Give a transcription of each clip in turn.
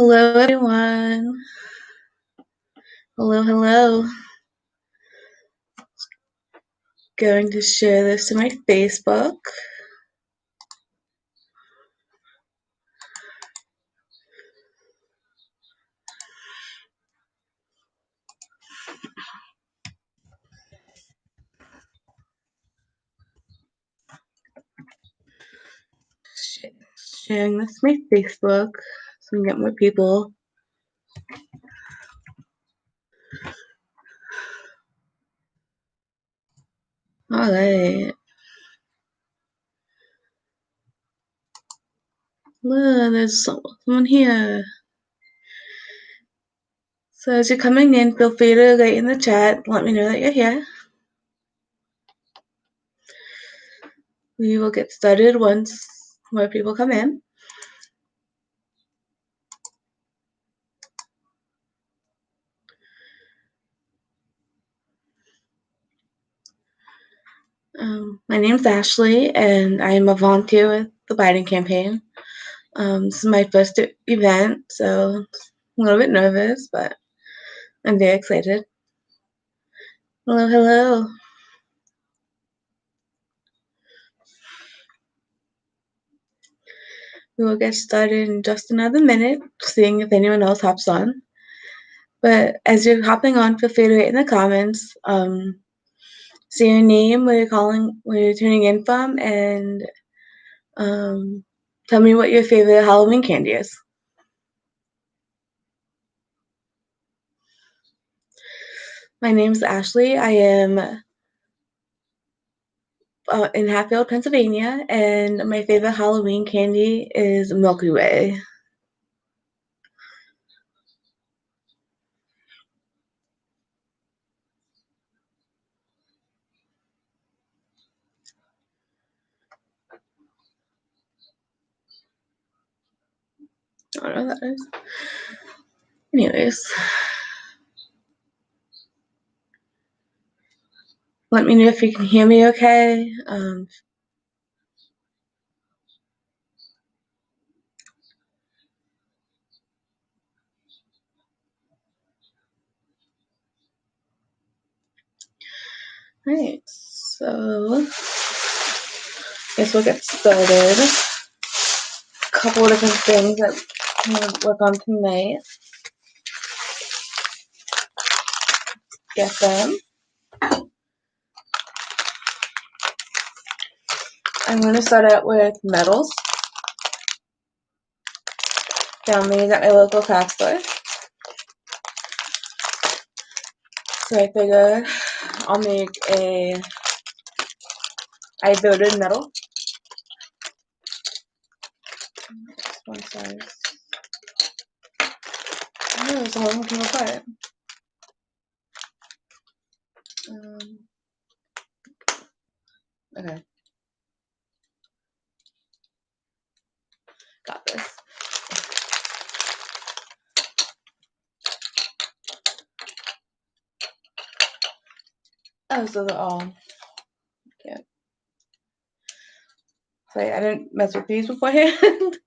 Hello, everyone. Hello, hello. Going to share this to my Facebook. Sharing this to my Facebook so we can get more people. All right. Look, there's someone here. So as you're coming in, feel free to write in the chat. Let me know that you're here. We will get started once more people come in. My name's Ashley, and I'm a volunteer with the Biden campaign. This is my first event, so I'm a little bit nervous, but I'm very excited. Hello, hello. We will get started in just another minute, seeing if anyone else hops on. But as you're hopping on, feel free to write in the comments. Say your name, where you're tuning in from, and tell me what your favorite Halloween candy is. My name's Ashley. I am in Hatfield, Pennsylvania, and my favorite Halloween candy is Milky Way. I don't know what that is. Anyways. Let me know if you can hear me okay. Alright, so guess we'll get started. A couple of different things that I'm going to work on tonight. Get them. I'm going to start out with medals. Found these at my local craft store. So I figured I'll make a I voted medal. This one size. Oh, there's a whole one came apart. Okay. Got this. Oh, so they're all. Yeah. Sorry, I didn't mess with these beforehand.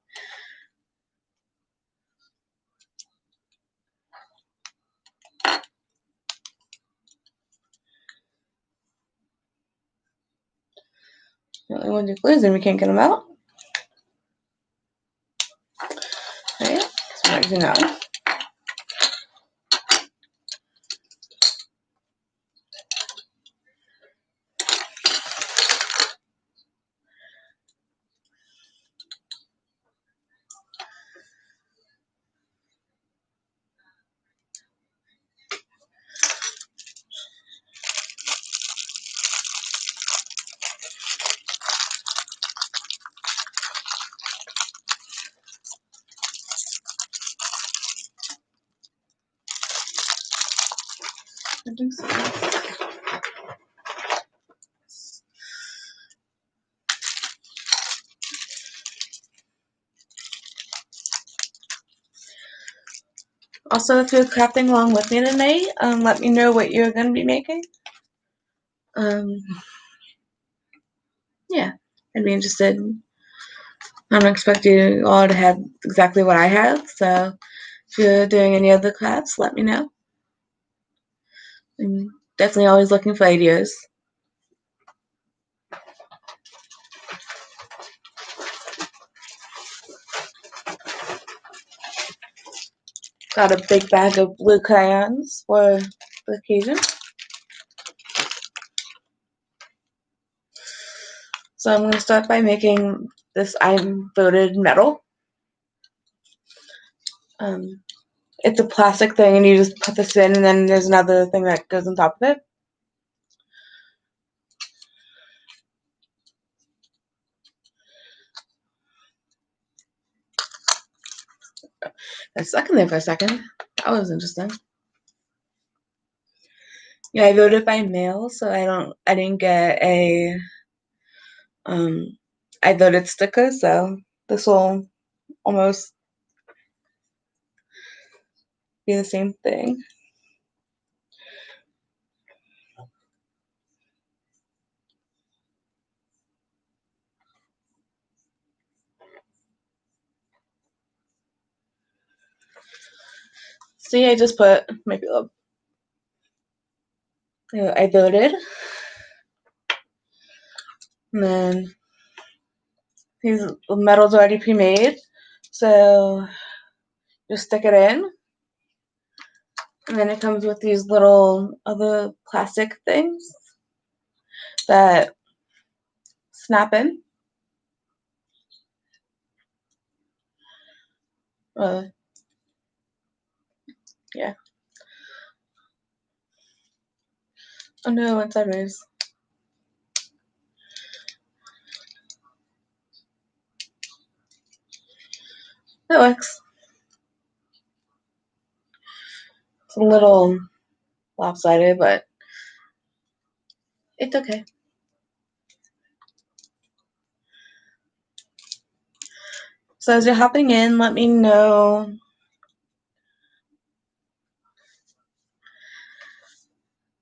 The only ones you lose and we can't get them out. Alright, so what do you know? I think so. Also, if you're crafting along with me tonight, let me know what you're going to be making. Yeah, I'd be interested. I'm expecting you all to have exactly what I have, so If you're doing any other crafts, let me know. I'm definitely always looking for ideas. Got a big bag of blue crayons for the occasion. So I'm going to start by making this iron voted metal. It's a plastic thing, and you just put this in, and then there's another thing that goes on top of it. I stuck in there for a second. That was interesting. Yeah, I voted by mail, so I didn't get a I voted sticker, so this will almost be the same thing. See, I just put maybe I voted, and then these metal's already pre-made, so just stick it in, and then it comes with these little other plastic things that snap in. Yeah. Oh no, it's sideways. That works. It's a little lopsided, but it's okay. So as you're hopping in, let me know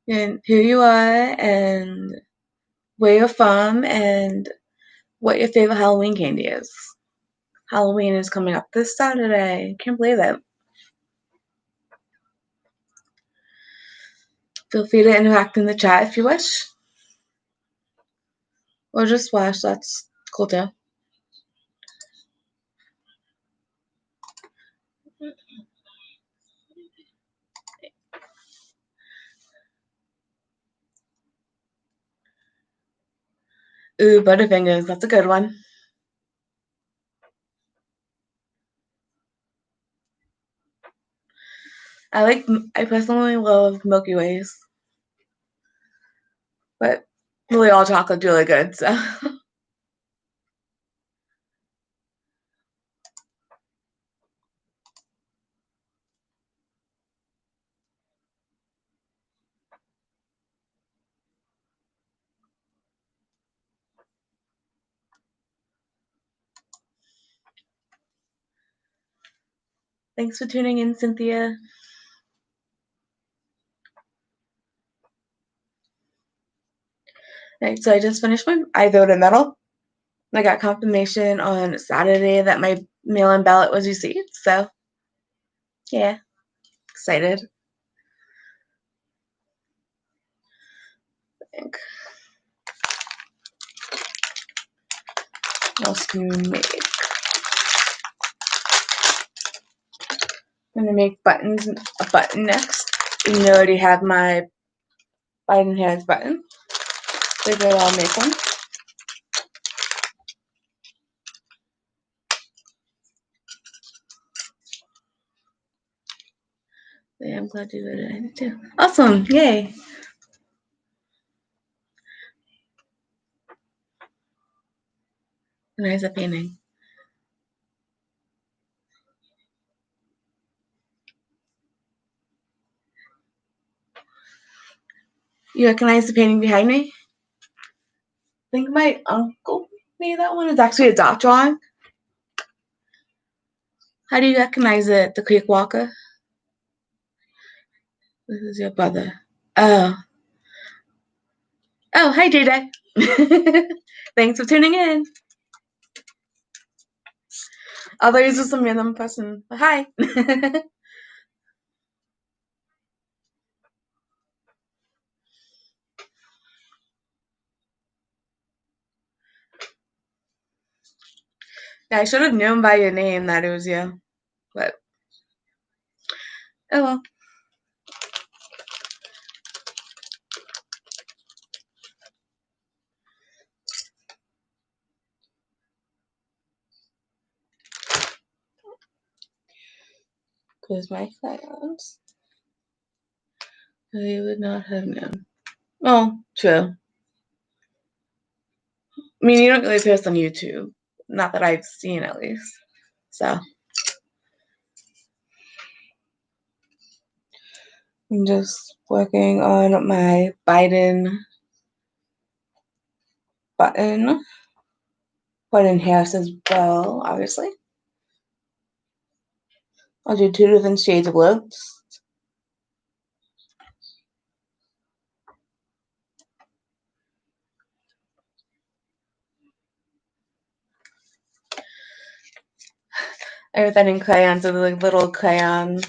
who you are and where you're from and what your favorite Halloween candy is. Halloween is coming up this Saturday. Can't believe it. Feel free to interact in the chat if you wish. Or just watch, that's cool too. Ooh, Butterfingers, that's a good one. I personally love Milky Ways. But really all chocolate's really good, so. Thanks for tuning in, Cynthia. Right, so I just finished I voted metal. I got confirmation on Saturday that my mail-in ballot was received, so yeah, excited. I think. What else can we make? I'm gonna make a button next. You already have my Biden Harris button. Figured I'll make one. Yeah, I'm glad you did it. I did too. Awesome! Yay! Nice painting. You recognize the painting behind me? I think my uncle made that one. It's actually a dot drawing. How do you recognize it? The Creek Walker? This is your brother. Oh. Oh, hi, JJ. Thanks for tuning in. Although he's just some random person. But hi. Yeah, I should have known by your name that it was you, but oh well. Close my crayons. I would not have known. Well, true. I mean, you don't really post on YouTube. Not that I've seen, at least. So I'm just working on my Biden button. Biden Harris as well, obviously. I'll do 2 different shades of looks. I wrote that in crayons, so the like, little crayon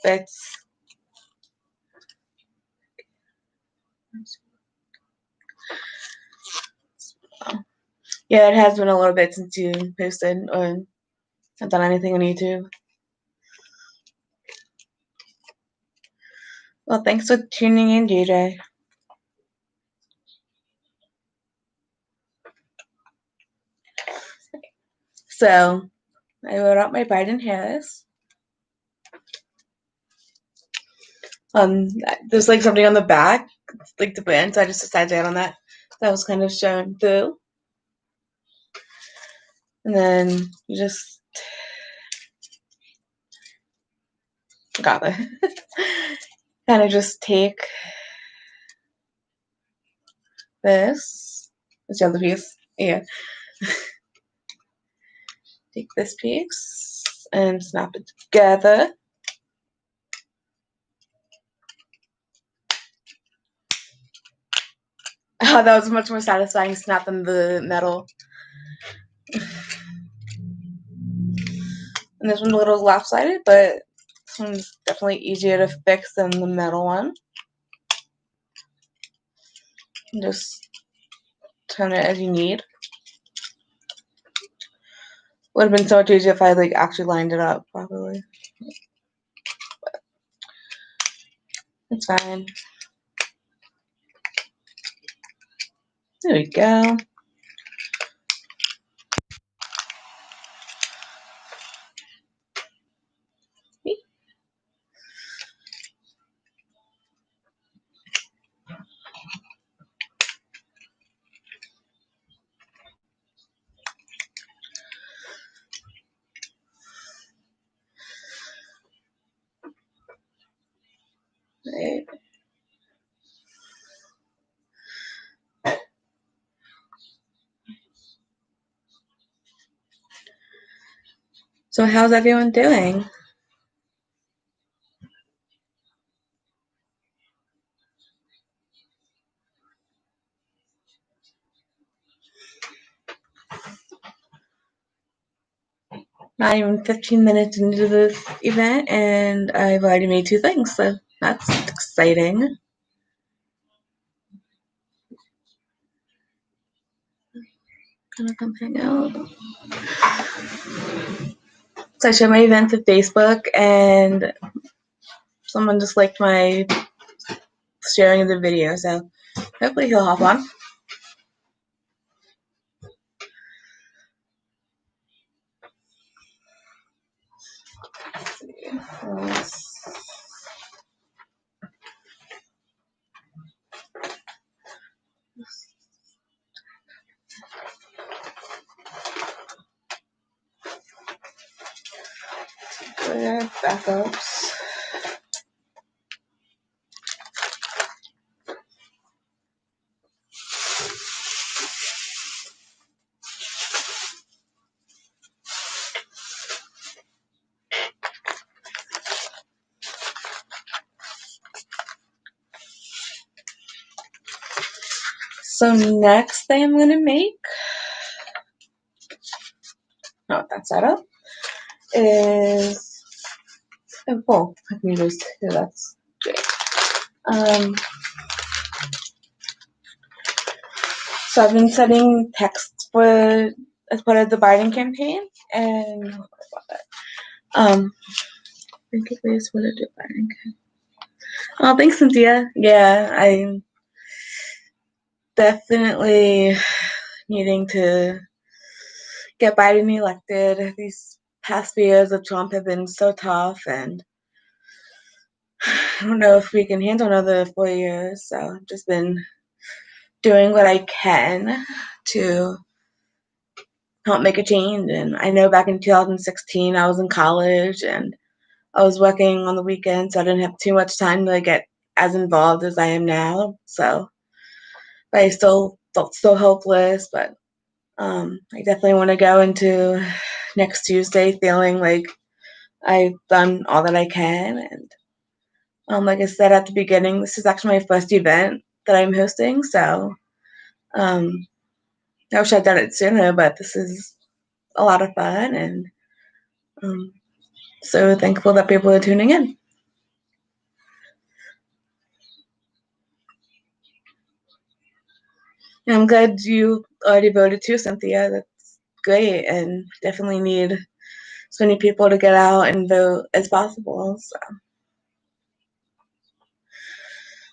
bits. Yeah, it has been a little bit since you posted or have done anything on YouTube. Well, thanks for tuning in, DJ. So, I wrote out my Biden Harris. There's like something on the back, like the brand, so I just decided to add on that. That was kind of shown through. And then you just got it. Kind of just take this. It's the other piece. Yeah. Take this piece and snap it together. Oh, that was much more satisfying snapping the metal. And this one's a little lopsided, but this one's definitely easier to fix than the metal one. And just turn it as you need. Would have been so much easier if I like actually lined it up properly. But it's fine. There we go. Right. So how's everyone doing? Not even 15 minutes into this event, and I've already made 2 things, so that's exciting. Gonna come hang out. So I shared my event to Facebook, and someone just liked my sharing of the video, so hopefully he'll hop on. Backups. So next thing I'm gonna make, that's set up, is oh, I can use two. That's great. So I've been setting texts for as part of the Biden campaign, and thank you for your support of the Biden campaign. Oh, thanks, Cynthia. Yeah, I'm definitely needing to get Biden elected. These past few years of Trump have been so tough, and I don't know if we can handle another 4 years. So I've just been doing what I can to help make a change. And I know back in 2016, I was in college and I was working on the weekends, so I didn't have too much time to get as involved as I am now. So, but I still felt so hopeless. But I definitely want to go into next Tuesday feeling like I've done all that I can. And like I said at the beginning, this is actually my first event that I'm hosting. So I wish I'd done it sooner, but this is a lot of fun. And um, so thankful that people are tuning in. And I'm glad you already voted too, Cynthia. That's great. And definitely need as many people to get out and vote as possible.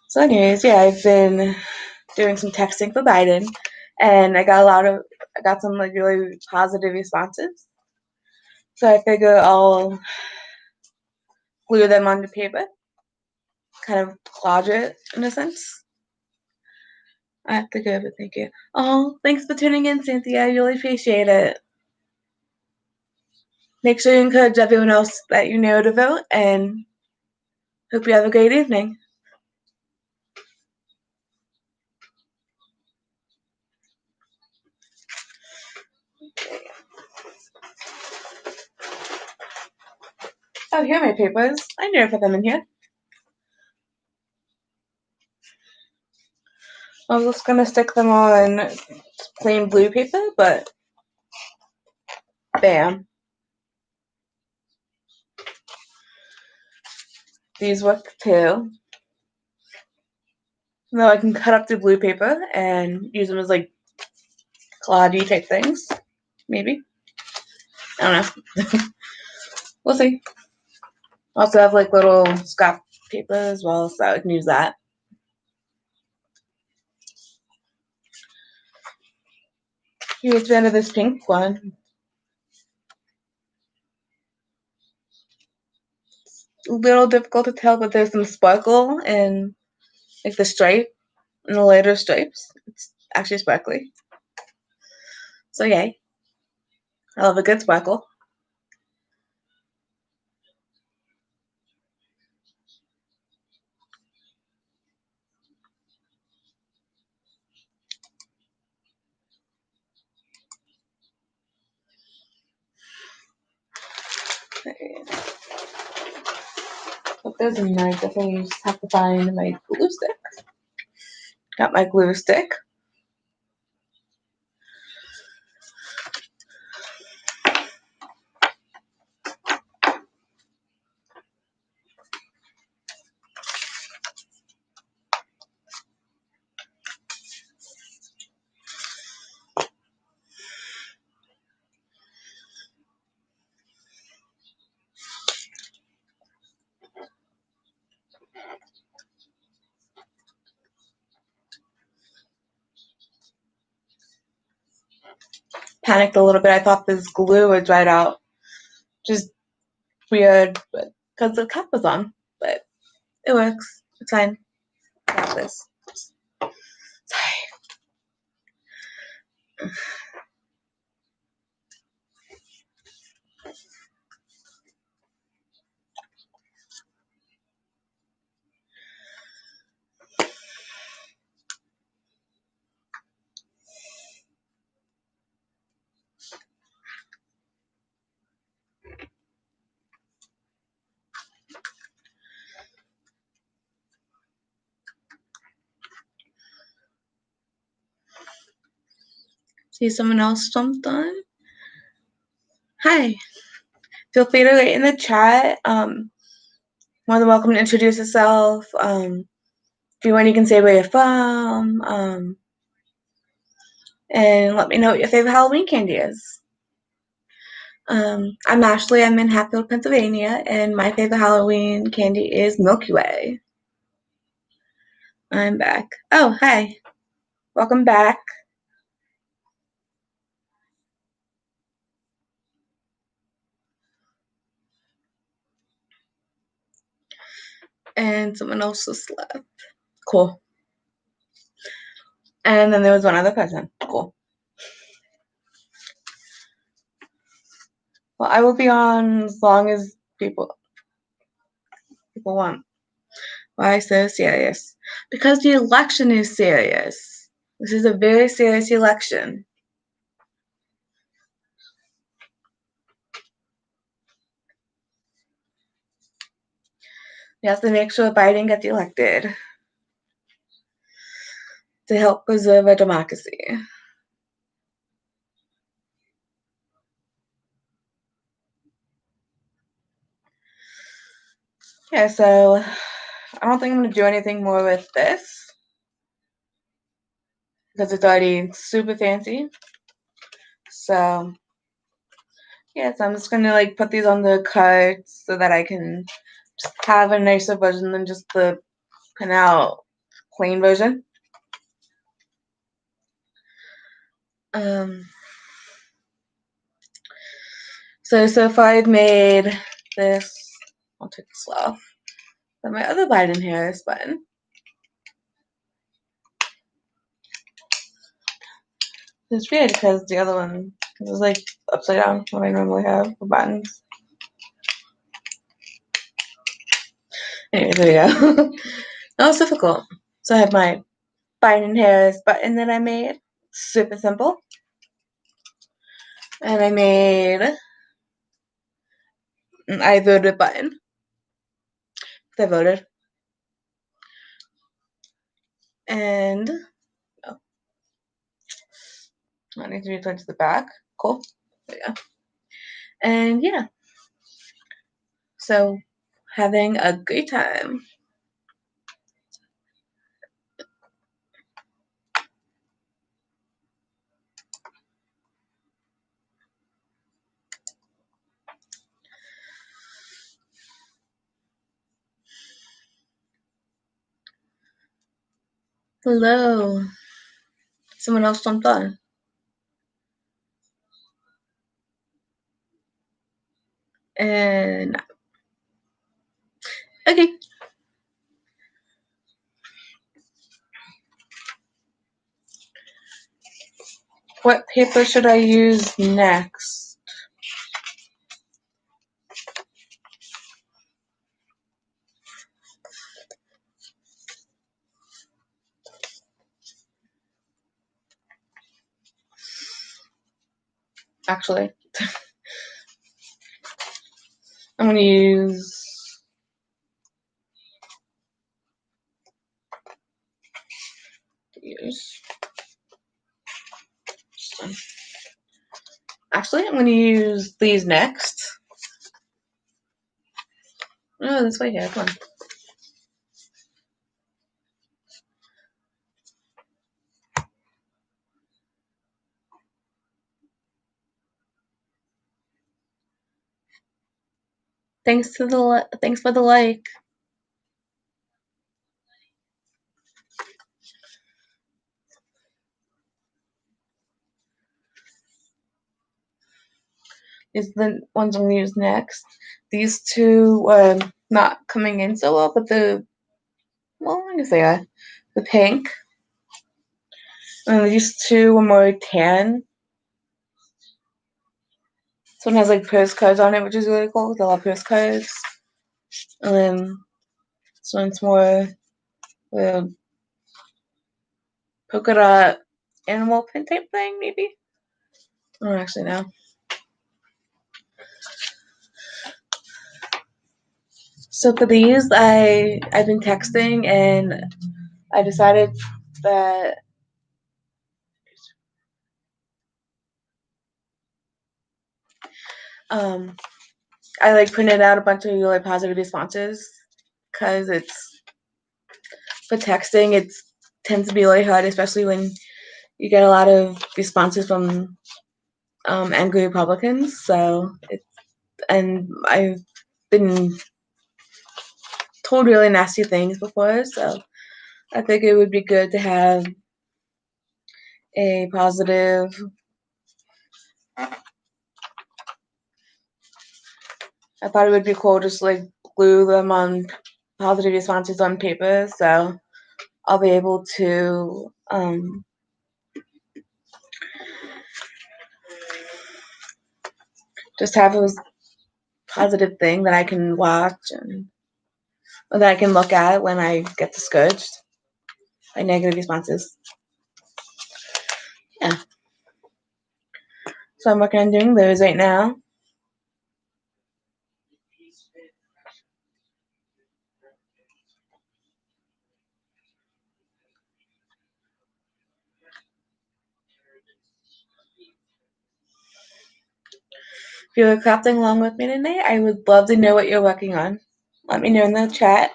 So anyways, yeah, I've been doing some texting for Biden, and I got some really positive responses. So I figure I'll glue them onto paper, kind of collage it in a sense. I have to go, but thank you. Oh, thanks for tuning in, Cynthia. I really appreciate it. Make sure you encourage everyone else that you know to vote, and hope you have a great evening. Oh, here are my papers. I never put them in here. I was just gonna stick them on plain blue paper, but bam. These work too. Now I can cut up the blue paper and use them as collage type things. Maybe. I don't know. We'll see. Also have little scrap paper as well, so I can use that. Here's the end of this pink one. A little difficult to tell, but there's some sparkle in the stripe and the lighter stripes. It's actually sparkly. So yay. I love a good sparkle. But those are nice. I think you just have to find my glue stick. Got my glue stick. Panicked a little bit. I thought this glue would dry out. Just weird, but because the cap was on. But it works. It's fine. I got this. Sorry. See someone else jumped on. Hi. Feel free to write in the chat. More than welcome to introduce yourself. If you want, you can say where you're from. and let me know what your favorite Halloween candy is. I'm Ashley. I'm in Hatfield, Pennsylvania, and my favorite Halloween candy is Milky Way. I'm back. Oh, hi. Welcome back. And someone else just left. Cool. And then there was one other person. Cool. Well, I will be on as long as people want. Why so serious? Because the election is serious. This is a very serious election. We have to make sure Biden gets elected to help preserve our democracy. Yeah, so I don't think I'm going to do anything more with this because it's already super fancy. So, yeah, so I'm just going to like put these on the cards so that I can just have a nicer version than just the print out plain version. So far I've made this, I'll take this off, but my other Biden Harris button. It's weird because the other one is like upside down what I normally have for buttons. Anyway, there we go. That was difficult. So I have my Biden Harris button that I made. Super simple. And I made an I voted button. I voted. And oh, I need to return to the back. Cool. There you go. And yeah. So having a great time. Hello. Someone else jumped on. And okay. What paper should I use next? Actually, I'm going to use. Actually, I'm going to use these next. Oh, this way here. Come on. Thanks for the like. Is the ones I'm going to use next. These two are not coming in so well, but I guess they are. The pink. And these two are more tan. This one has like postcards on it, which is really cool. They love postcards. And then this one's more polka dot animal print type thing, maybe. I don't actually know. So for these, I've been texting and I decided that I like printed out a bunch of really positive responses because it's for texting. It tends to be really hard, especially when you get a lot of responses from angry Republicans. So and I've been told really nasty things before, so I think it would be good to have a positive. I thought it would be cool just like glue them on positive responses on paper, so I'll be able to just have a positive thing that I can watch and that I can look at when I get discouraged by negative responses. Yeah. So I'm working on doing those right now. If you're crafting along with me tonight, I would love to know what you're working on. Let me know in the chat.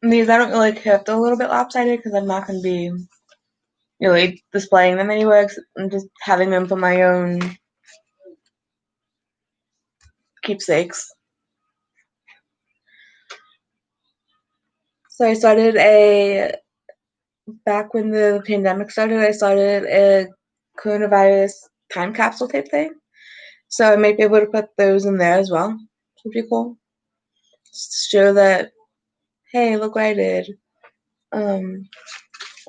These I don't really care if they're a little bit lopsided because I'm not going to be really displaying them anywhere. I'm just having them for my own keepsakes. So I started back when the pandemic started, I started a coronavirus time capsule type thing. So I might be able to put those in there as well. Which would be cool. Just to show that, hey, look what I did.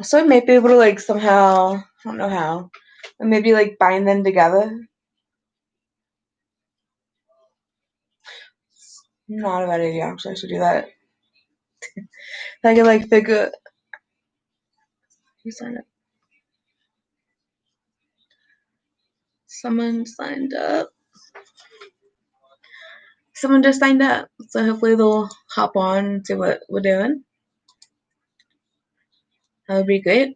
So I might be able to like somehow, I don't know how, and maybe like bind them together. Not a bad idea, actually. I should do that. I could like figure. Who signed up? Someone signed up. Someone just signed up, so hopefully they'll hop on and see what we're doing. That would be great.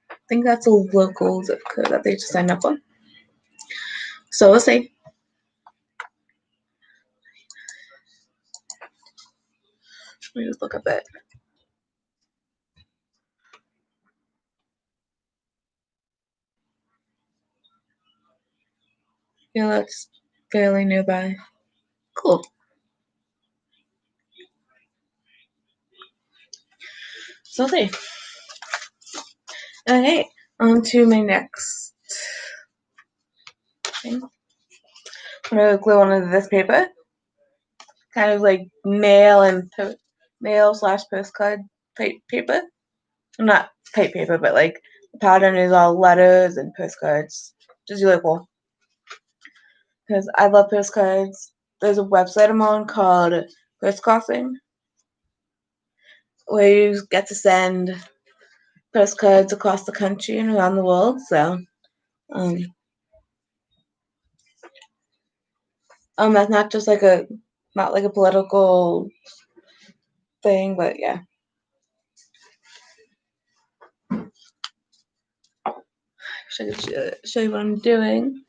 I think that's a local zip code that they just signed up on. So we'll see. Let me just look up it. Yeah, that's fairly nearby. Cool. So there. Okay, on to my next thing. I'm gonna glue onto this paper, kind of like mail / postcard type paper. Not type paper, but like the pattern is all letters and postcards, which is really cool. Because I love postcards. There's a website I'm on called Postcrossing, where you get to send postcards across the country and around the world. So, that's not just like not like a political thing, but yeah. I could show you what I'm doing.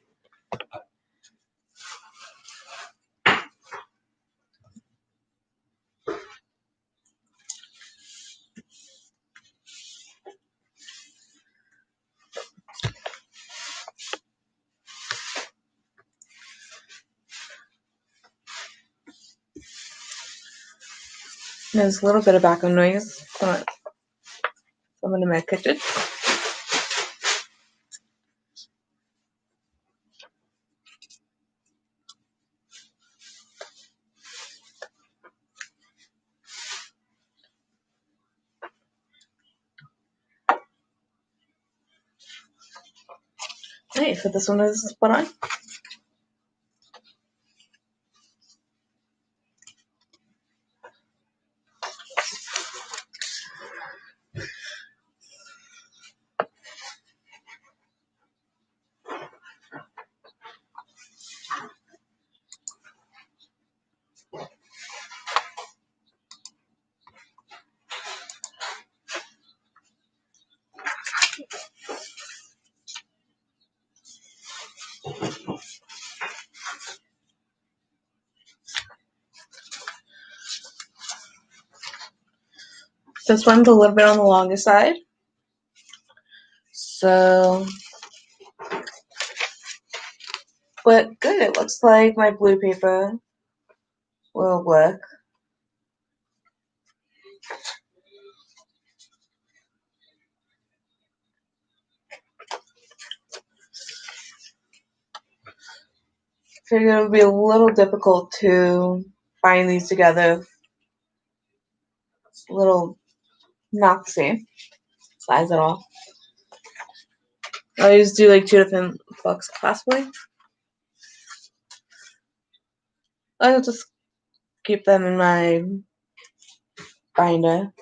There's a little bit of background noise from someone in my kitchen. Nice, so this one is spot on. This one's a little bit on the longer side, so but good. It looks like my blue paper will work. I figured it would be a little difficult to bind these together. It's a little not the same size at all. I just do like 2 different books possibly. I'll just keep them in my binder.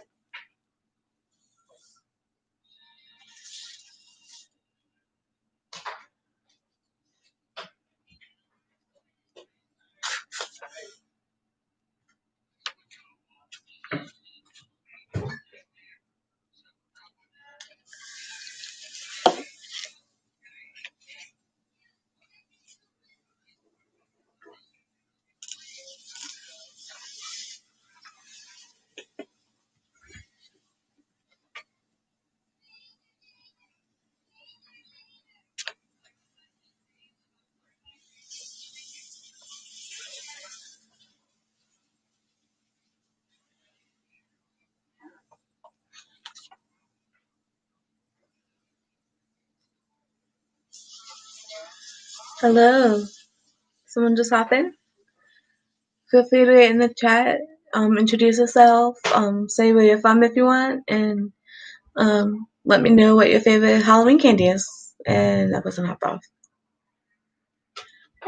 Hello. Someone just hop in? Feel free to get in the chat, introduce yourself, say where you're from if you want, and let me know what your favorite Halloween candy is. And that wasn't hop off.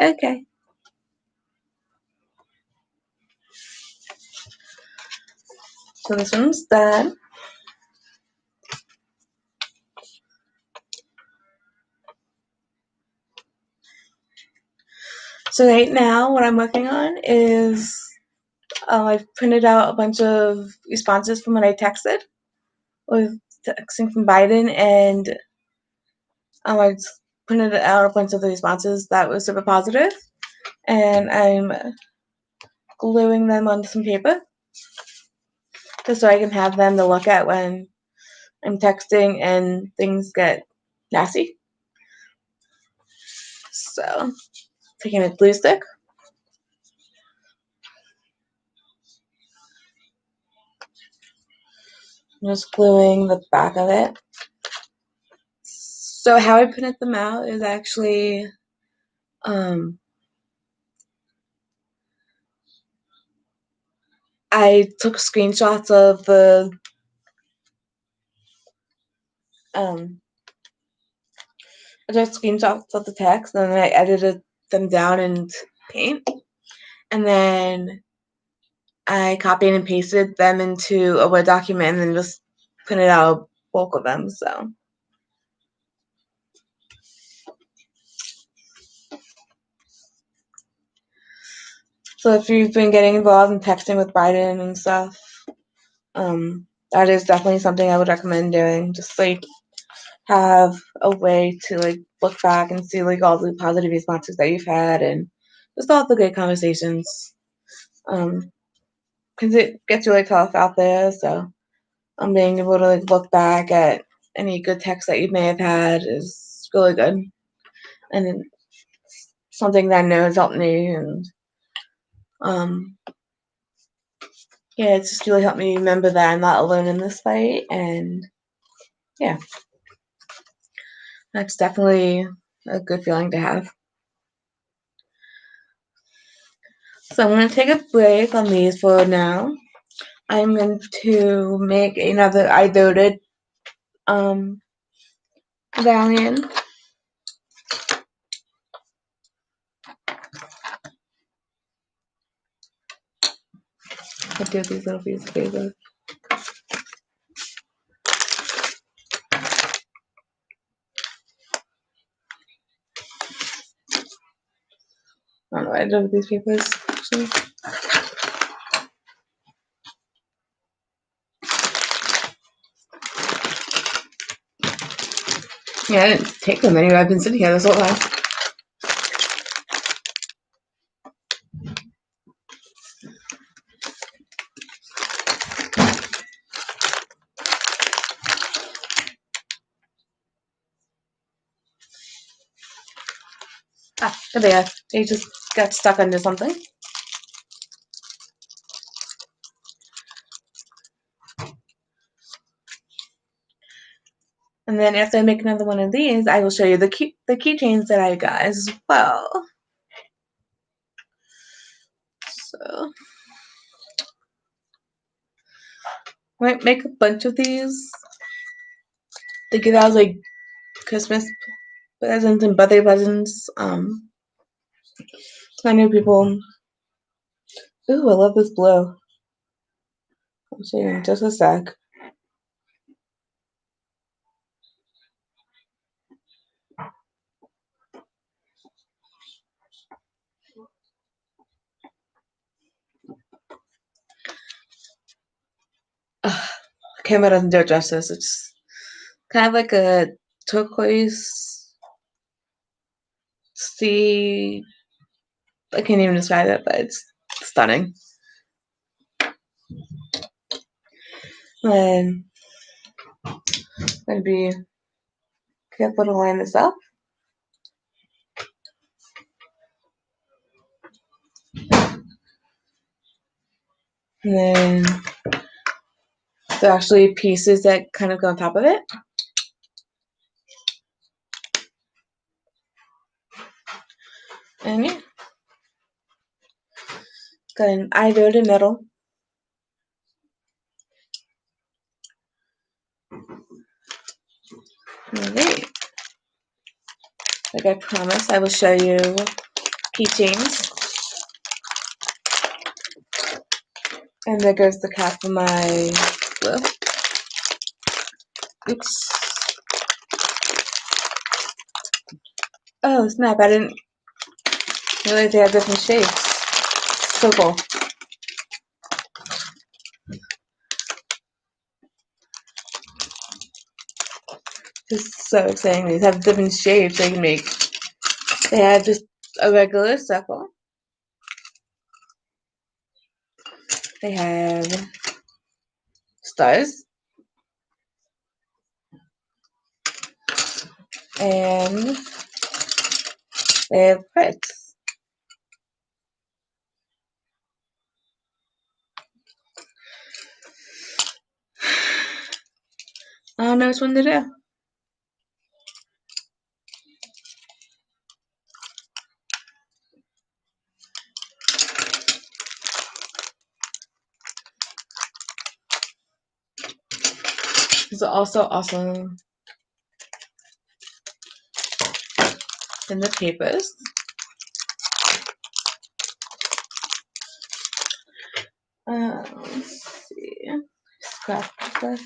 Okay. So this one's done. So right now what I'm working on is I've printed out a bunch of responses from when I texted with texting from Biden, and I just printed out a bunch of the responses that was super positive, and I'm gluing them onto some paper just so I can have them to look at when I'm texting and things get nasty. So taking a glue stick, just gluing the back of it. So how I printed them out is actually I took screenshots of the text, and then I edited them down in Paint, and then I copied and pasted them into a Word document and then just printed out a bulk of them. So if you've been getting involved in texting with Biden and stuff, that is definitely something I would recommend doing. Just like have a way to like look back and see like all the positive responses that you've had and just all the good conversations. Because it gets really tough out there, so being able to like look back at any good text that you may have had is really good, and something that I know has helped me, and yeah, it's just really helped me remember that I'm not alone in this fight, and yeah, that's definitely a good feeling to have. So I'm going to take a break on these for now. I'm going to make another I voted Valiant. I'll do these little pieces of paper. I don't know what I did with these papers, actually. Yeah, I didn't take them anywhere. I've been sitting here this whole time. Ah, there they are. They just got stuck under something. And then after I make another one of these, I will show you the keychains that I got as well. So I might make a bunch of these to give out like Christmas presents and birthday presents. I know people. Ooh, I love this blue. I'll show you in just a sec. Camera doesn't do it justice. It's kind of like a turquoise sea. I can't even describe it, but it's stunning. And I'm gonna be careful to line this up. And then there are actually pieces that kind of go on top of it. And yeah, got an ivy in the middle. Alright. Like I promised, I will show you keychains. And there goes the cap of my glue. Oops. Oh snap, I didn't realize they have different shapes. So cool. Just so exciting. These have different shapes they can make. They have just a regular circle. They have stars. And they have hearts. I don't know which one to do. These are also awesome in the papers. Let's see. Scrap paper.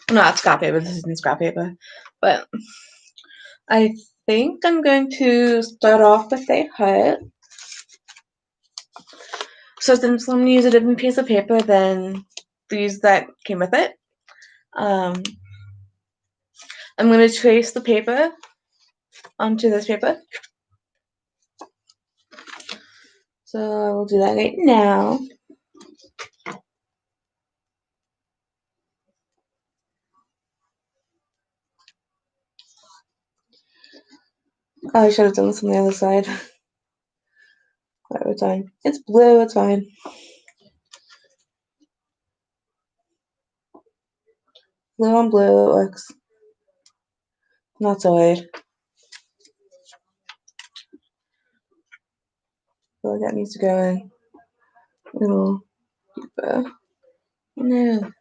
Not scrap paper, this isn't scrap paper. But I think I'm going to start off with a heart. So since I'm going to use a different piece of paper than these that came with it, I'm going to trace the paper onto this paper. So I will do that right now. Oh, I should have done this on the other side. Whatever, it's fine. It's blue, it's fine. Blue on blue, it works. Not so hard. I feel like that needs to go in a little deeper. No.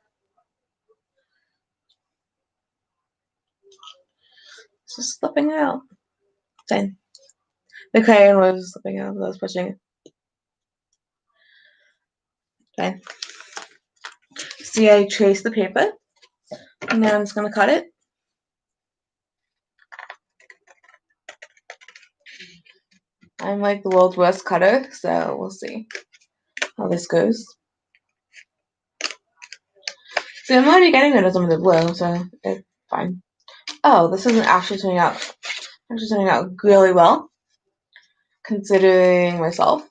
It's just slipping out. Fine. The crayon was slipping out as I was pushing it. Fine. See, I traced the paper. And now I'm just going to cut it. I'm like the world's worst cutter, so we'll see how this goes. See, I'm already getting rid of some of the blue, so it's fine. Oh, this isn't actually turning out really well, considering myself.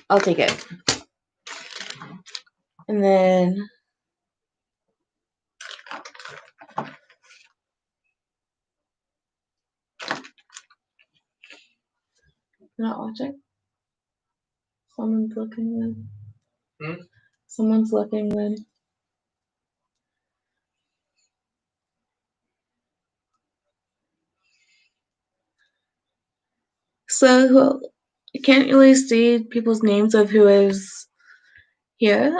I'll take it. And then you're not watching? Someone's looking then. Someone's looking then. So you can't really see people's names of who is here.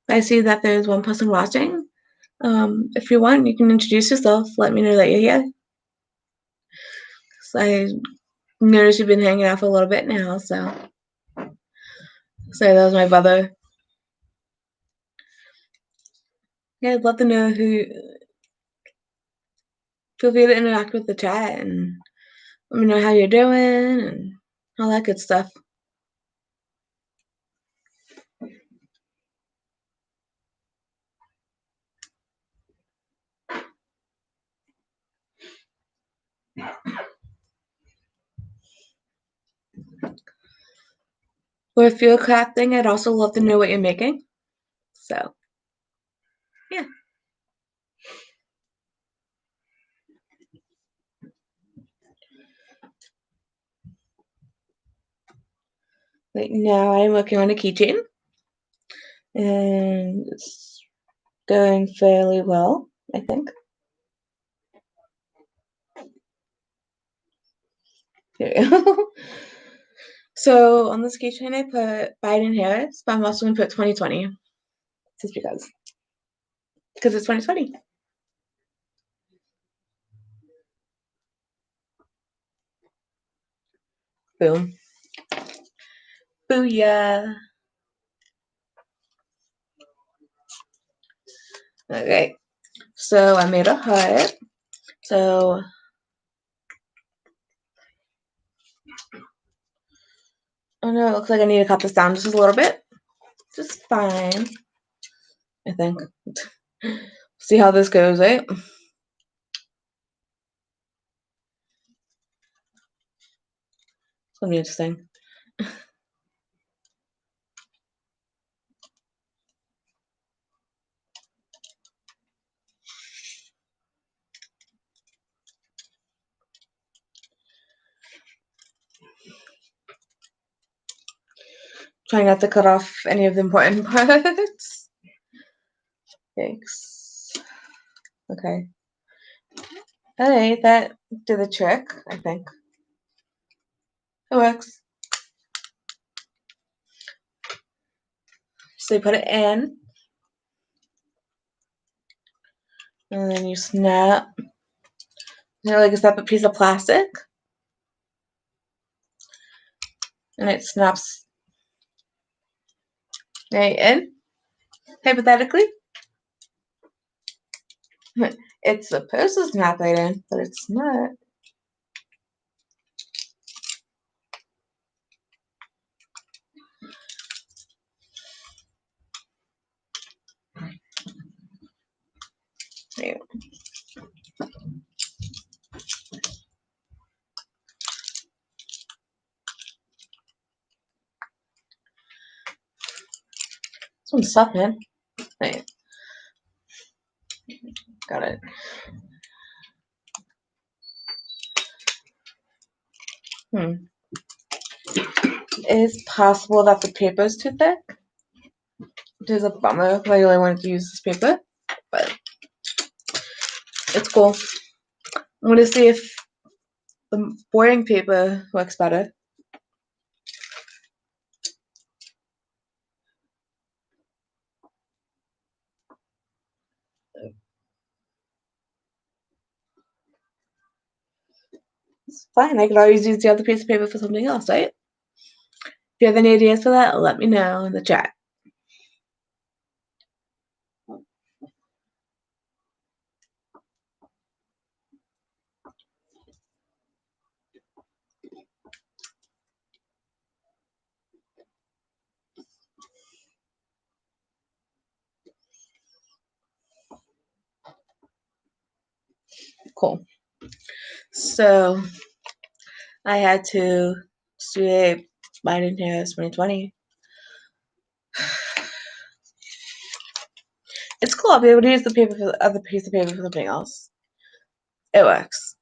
I see that there's one person watching. If you want, you can introduce yourself. Let me know that you're here. So I noticed you've been hanging out for a little bit now, so that was my brother. Yeah, I'd love to know who. Feel free to interact with the chat and let me know how you're doing and all that good stuff. Or if you're crafting, I'd also love to know what you're making. So, yeah. Right now, I'm working on a keychain, and it's going fairly well, I think. There we go. So on this keychain, I put Biden Harris, but I'm also going to put 2020, just because it's 2020. Boom. Booyah. Okay, so I made a heart. So oh no, it looks like I need to cut this down just a little bit. Just fine, I think. See how this goes, right? It's gonna be interesting. Trying not to cut off any of the important parts. Thanks. Okay. Alright, that did the trick, I think. It works. So you put it in, and then you snap. Like a separate piece of plastic, and it snaps right in. Hypothetically, it's supposed to snap right in, but it's not. Right. Some stuff, man. Right. Got it. It's possible that the paper is too thick. It is a bummer. I really wanted to use this paper, but it's cool. I'm gonna see if the boring paper works better. It's fine. I could always use the other piece of paper for something else, right? If you have any ideas for that, let me know in the chat. Cool. So I had to create Biden Harris 2020. It's cool. I'll be able to use the paper for the other piece of paper for something else. It works.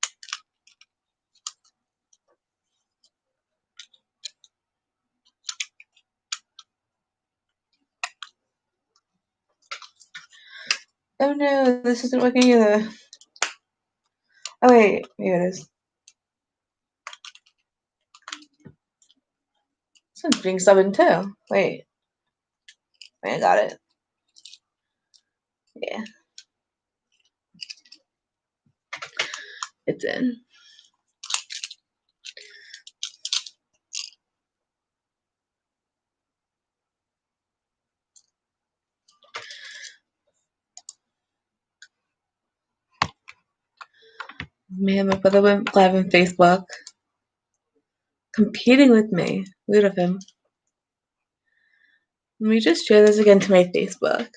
Oh no, this isn't working either. Oh wait, here it is. This one's being stubborn too. Wait, I got it. Yeah, it's in. Man, my brother went live on Facebook, competing with me. Weird of him. Let me just share this again to my Facebook.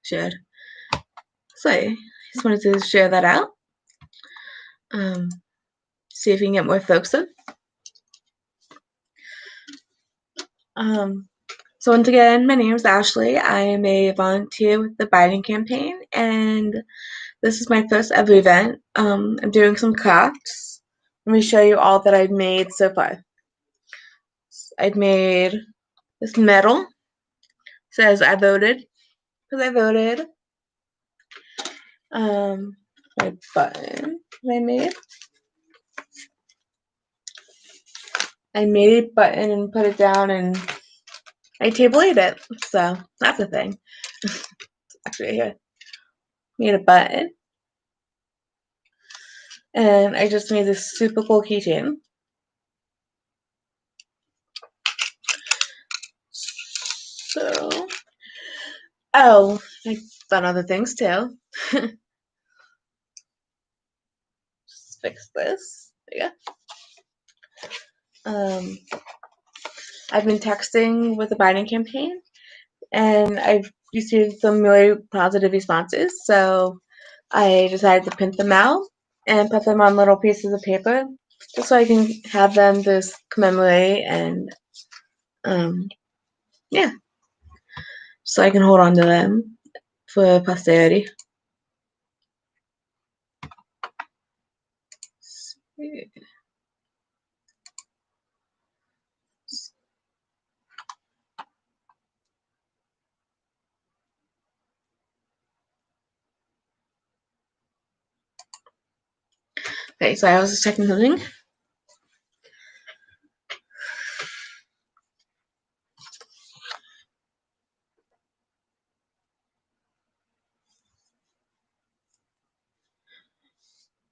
Shared. So, I just wanted to share that out. See if you can get more folks in. So once again, my name is Ashley. I am a volunteer with the Biden campaign, and this is my first ever event. I'm doing some crafts. Let me show you all that I've made so far. I've made this medal. It says I voted because I voted. My button that I made. I made a button and put it down, and I tableed it. So that's a thing. Actually, right here. Made a button. And I just made this super cool keychain. So, oh, I've done other things too. Just fix this. There you go. I've been texting with the Biden campaign, and I've received some really positive responses. So I decided to print them out and put them on little pieces of paper, just so I can have them just commemorate and yeah, so I can hold on to them for posterity. Okay, so I was just checking something.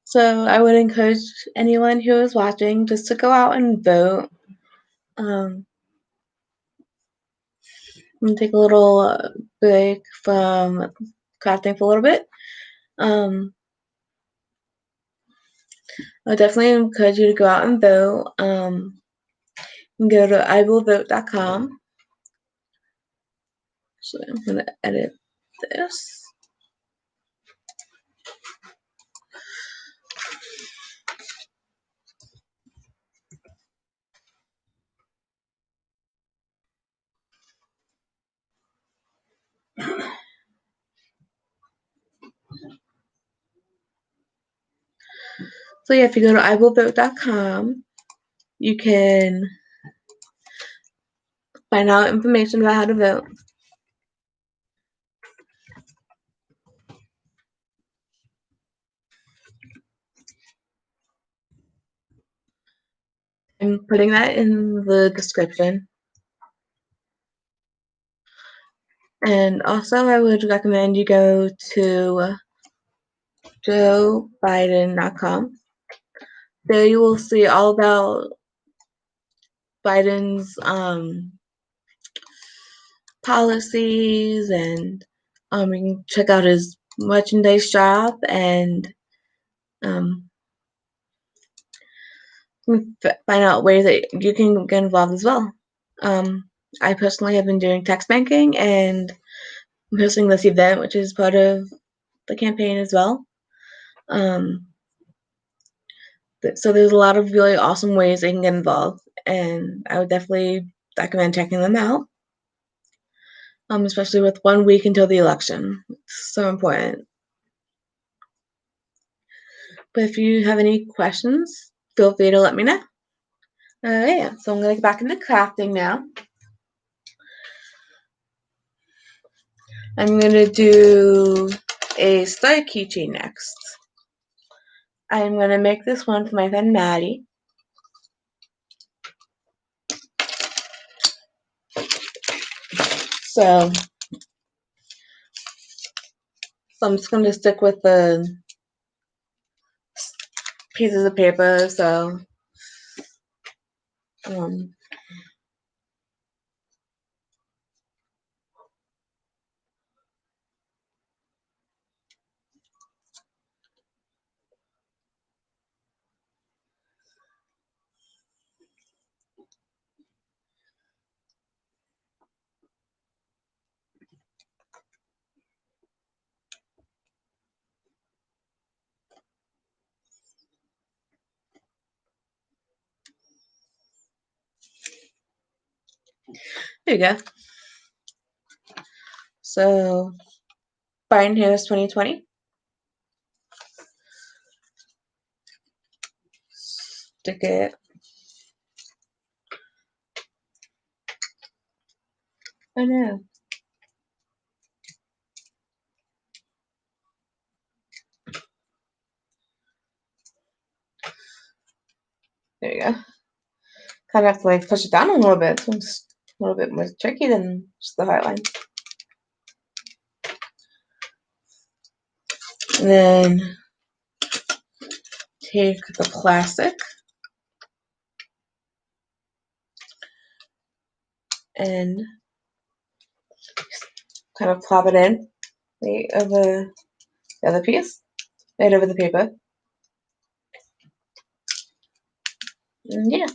So I would encourage anyone who is watching just to go out and vote. And take a little break from crafting for a little bit. I definitely encourage you to go out and vote. You can go to iwillvote.com. So I'm going to edit this. So yeah, if you go to iwillvote.com, you can find out information about how to vote. I'm putting that in the description. And also, I would recommend you go to joebiden.com. There you will see all about Biden's policies, and you can check out his merchandise shop and find out ways that you can get involved as well. I personally have been doing text banking and I'm hosting this event, which is part of the campaign as well. So there's a lot of really awesome ways they can get involved, and I would definitely recommend checking them out, especially with 1 week until the election. It's so important. But if you have any questions, feel free to let me know. Yeah, so I'm going to get back into crafting now. I'm going to do a star keychain next. I'm going to make this one for my friend Maddie. So I'm just going to stick with the pieces of paper. So there you go. So Biden Harris 2020. Stick it. I know. There you go. Kind of have to like push it down a little bit. So it's a little bit more tricky than just the heart line. And then take the plastic and kind of plop it in right over the other piece, right over the paper. And yeah.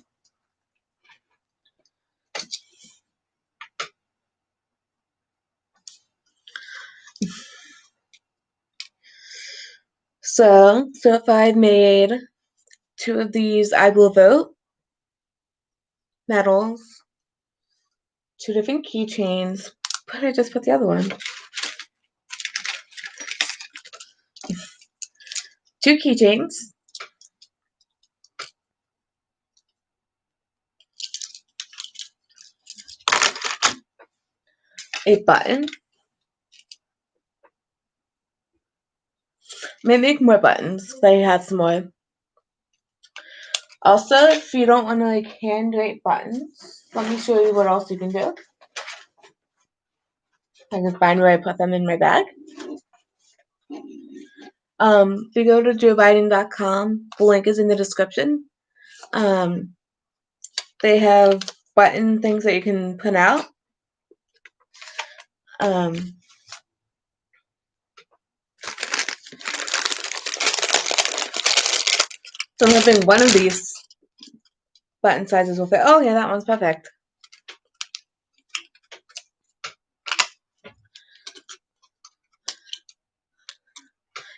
So if I made 2 of these I Will Vote medals, 2 different keychains, but I just put the other one. 2 keychains, a button. Maybe make more buttons because I have some more. Also, if you don't want to like hand write buttons, let me show you what else you can do. I can find where I put them in my bag. If you go to joebiden.com, the link is in the description. They have button things that you can print out. So I'm hoping one of these button sizes will fit. Oh yeah, that one's perfect.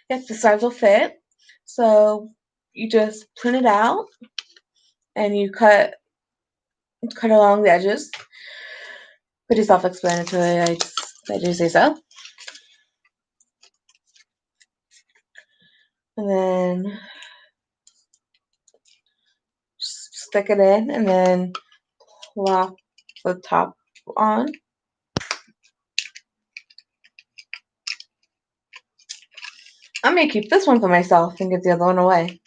Yes, the size will fit. So you just print it out and you cut along the edges. Pretty self-explanatory, I do say so. And then stick it in and then plop the top on. I may keep this one for myself and give the other one away.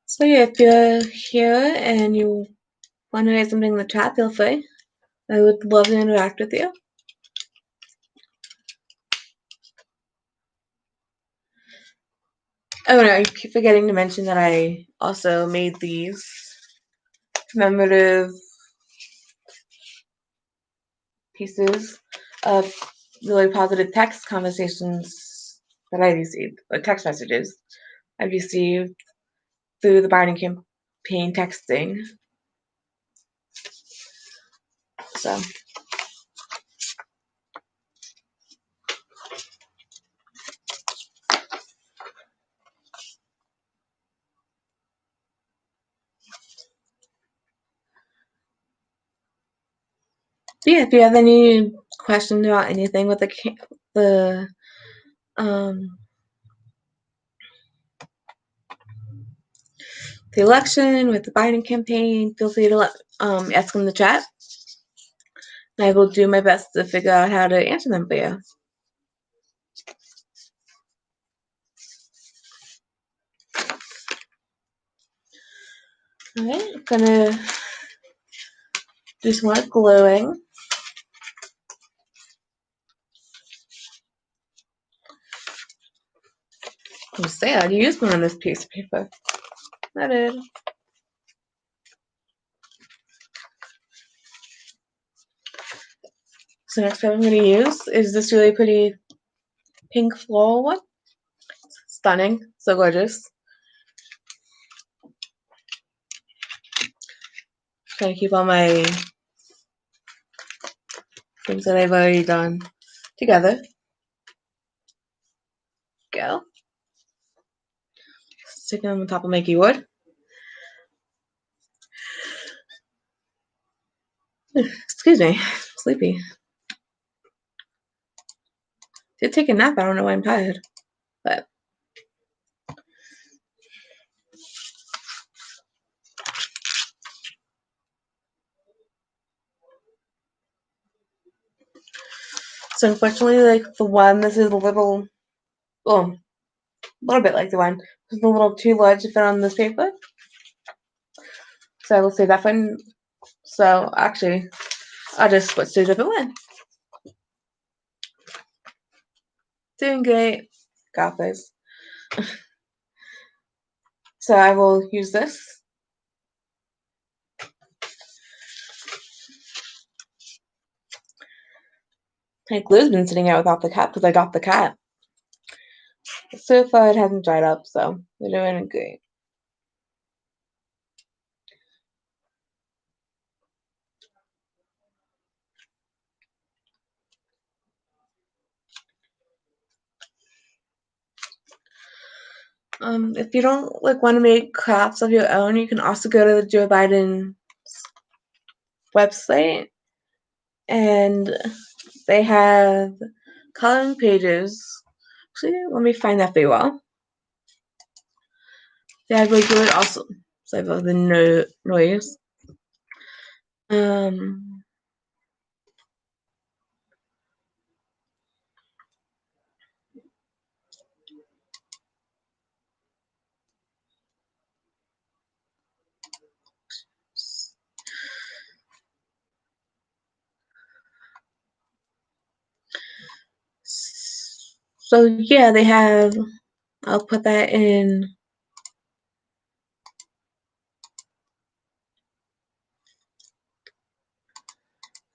So So yeah, if you're here and you want to write something in the chat, feel free. I would love to interact with you. Oh no, I keep forgetting to mention that I also made these commemorative pieces of really positive text conversations that I received, or text messages I've received through the Biden campaign texting. So yeah, if you have any questions about anything with the election, with the Biden campaign, feel free to ask in the chat. I will do my best to figure out how to answer them for you. Alright, I'm gonna do some more gluing. I'm sad you used one on this piece of paper. I did. So next one I'm going to use is this really pretty pink floral one. Stunning, so gorgeous. Trying to keep all my things that I've already done together. Go. Stick them on top of my keyboard. Excuse me, I'm sleepy. Did take a nap, I don't know why I'm tired. But so unfortunately, like the one, this is a little, well, a little bit like the one. It's a little too large to fit on this paper. So I will save that one. So actually, I'll just switch to a different one. Doing great. Got this. So I will use this. My glue's been sitting out without the cat because I got the cat. So far it hasn't dried up, so we're doing great. If you don't want to make crafts of your own, you can also go to the Joe Biden website, and they have coloring pages. Actually, let me find that for you all. They have regular also. Sorry about the noise. So yeah, they have. I'll put that in.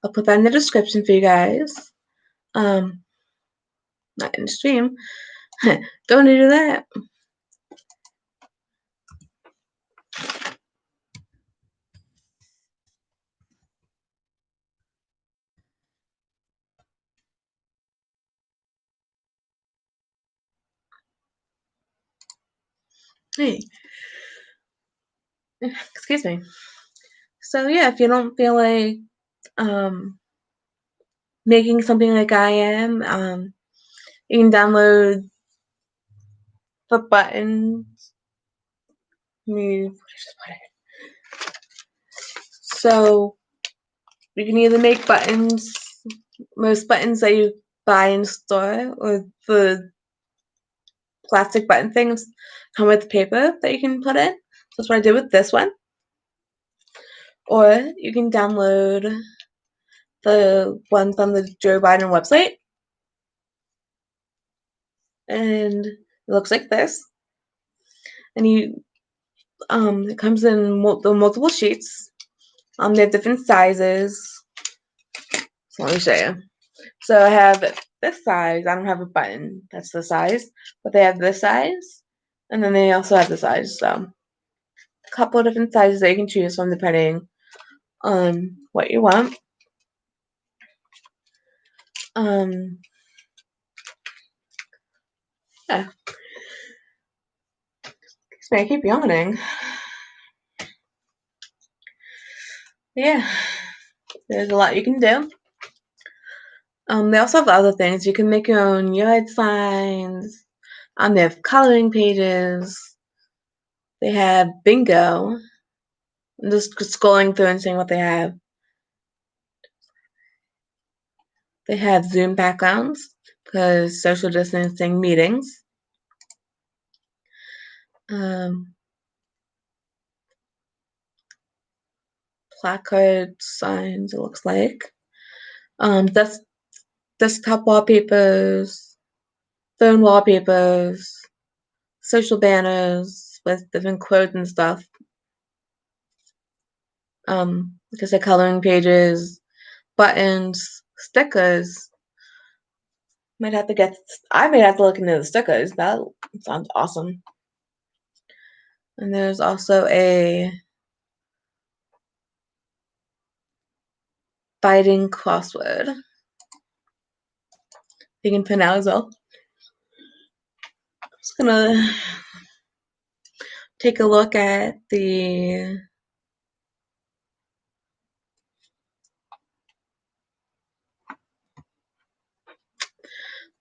I'll put that in the description for you guys. Not in the stream. Don't do that. Hey. Excuse me. So yeah, if you don't feel like making something like I am, you can download the buttons. So you can either make buttons, most buttons that you buy in store, or the plastic button things come with paper that you can put in. That's what I did with this one. Or you can download the one from the Joe Biden website. And it looks like this. And it comes in the multiple sheets. They have different sizes. So let me show you. So I have this size. I don't have a button. That's the size. But they have this size. And then they also have the size. So a couple of different sizes that you can choose from depending on what you want. Yeah. Excuse me, I keep yawning. Yeah. There's a lot you can do. They also have other things. You can make your own yard signs. They have coloring pages. They have bingo. I'm just scrolling through and seeing what they have. They have Zoom backgrounds because social distancing meetings. Placard signs, it looks like. Desktop wallpapers, phone wallpapers, social banners with different quotes and stuff. Because they're coloring pages, buttons, stickers. I might have to look into the stickers. That sounds awesome. And there's also a fighting crossword you can print out as well. I'm just gonna take a look at the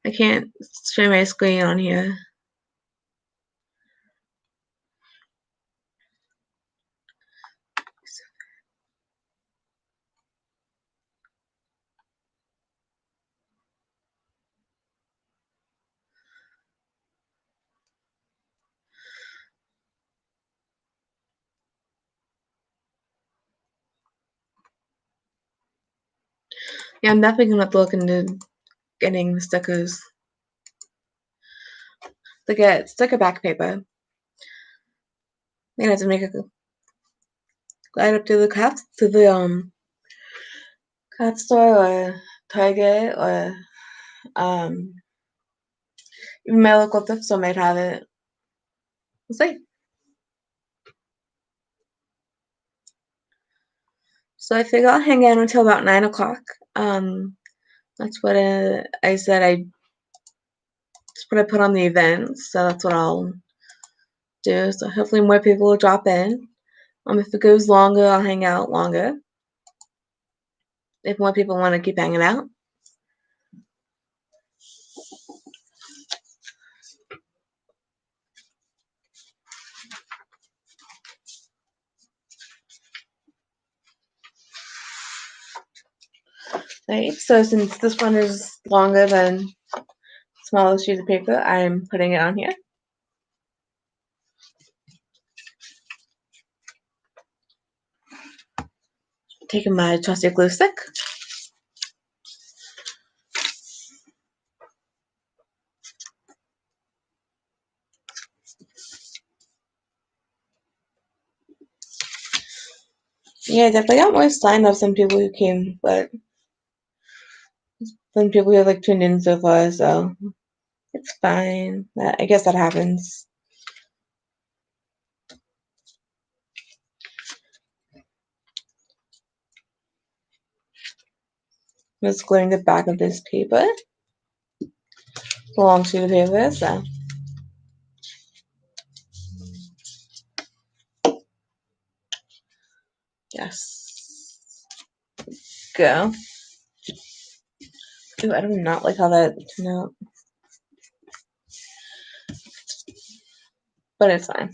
I can't share my screen on here. Yeah, I'm definitely gonna have to look into getting the stickers to get sticker back paper. I'm gonna have to make a glide up to the craft store or Target or even my local thrift store might have it. We'll see. So I figure I'll hang out until about 9 o'clock. That's what I said. That's what I put on the event. So that's what I'll do. So hopefully more people will drop in. If it goes longer, I'll hang out longer. If more people want to keep hanging out. Right, so since this one is longer than the smallest sheet of paper, I'm putting it on here. Taking my trusty glue stick. Yeah, definitely got more sign of some people who came, but some people who have like tuned in so far, so it's fine. I guess that happens. I'm just gluing the back of this paper. It's a long sheet of paper, so. Yes. Go. Ooh, I do not like how that turned out. But it's fine.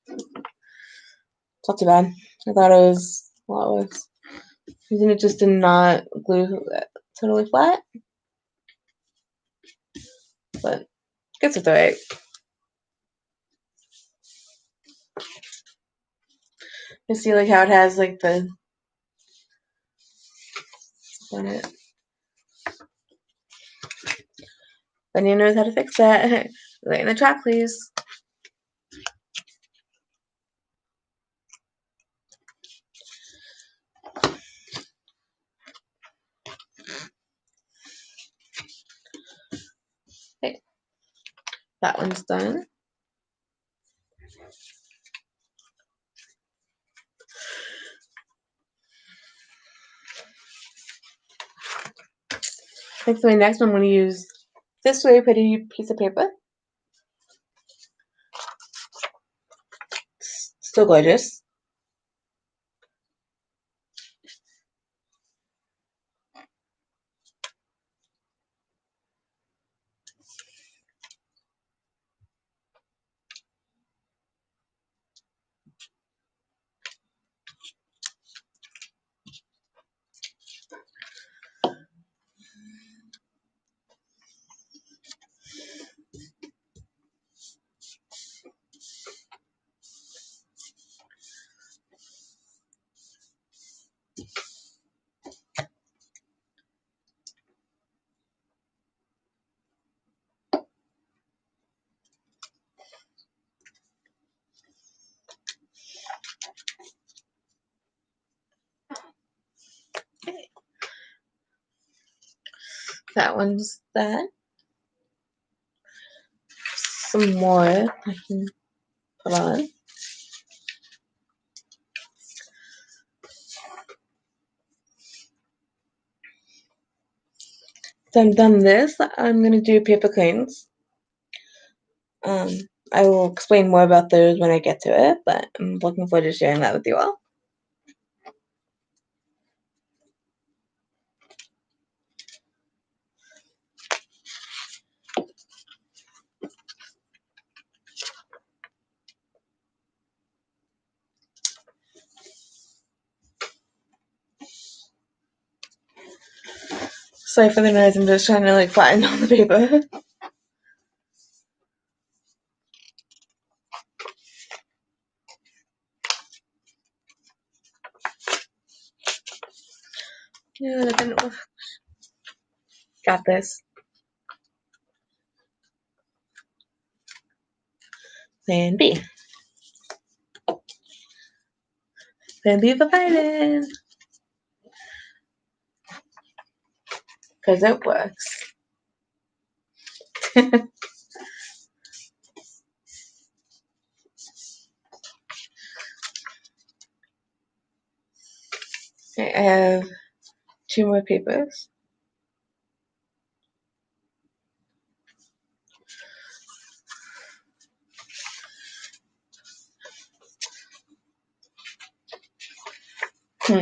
It's not too bad. I thought it was, well, it was, isn't it just did not glue totally flat? But I guess it's alright. You see like how it has like the on it. Then you knows how to fix that. Lay in the track, please. Okay, that one's done. Okay, so my next one, I'm going to use this really pretty piece of paper. Still gorgeous. Okay. That one's that. Some more I can put on. So I'm done this. I'm going to do paper cranes. I will explain more about those when I get to it, but I'm looking forward to sharing that with you all. Sorry for the noise, I'm just trying to like flatten all the paper. Yeah, got this. Plan B. Plan B for Biden. Because it works. Okay, I have 2 more papers. So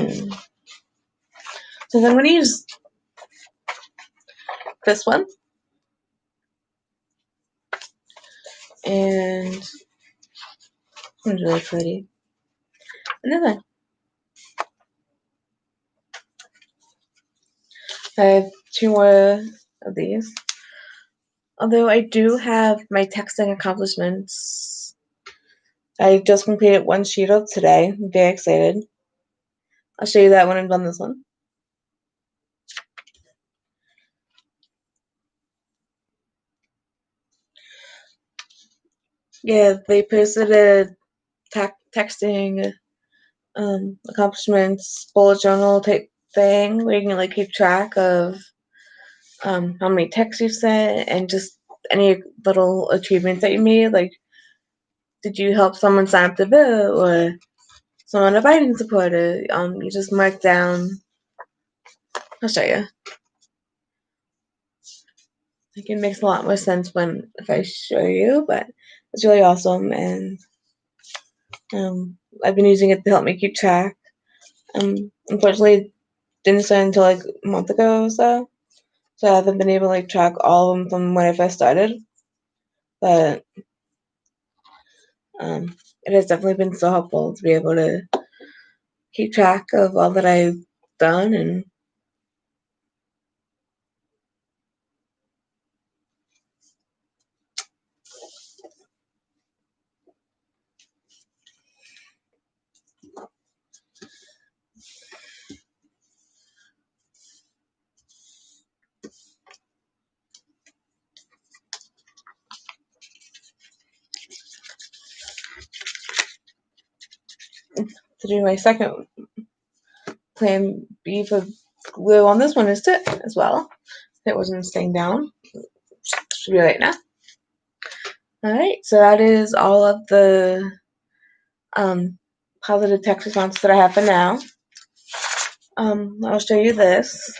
I'm going to use this one. And it's really pretty. Another one. I have 2 more of these. Although I do have my texting accomplishments. I just completed 1 sheet of today. I'm very excited. I'll show you that when I'm done this one. Yeah, they posted a texting accomplishments bullet journal type thing where you can like keep track of how many texts you've sent and just any little achievements that you made. Like, did you help someone sign up to vote or someone a Biden supporter? You just mark down. I'll show you. Like, it makes a lot more sense when if I show you, but it's really awesome, and I've been using it to help me keep track. Unfortunately, didn't start until like a month ago or so. So I haven't been able to like track all of them from when I first started. But it has definitely been so helpful to be able to keep track of all that I've done. And to do my second plan B for glue on this one is to as well. It wasn't staying down. Should be right now. Alright, so that is all of the positive text responses that I have for now. I'll show you this.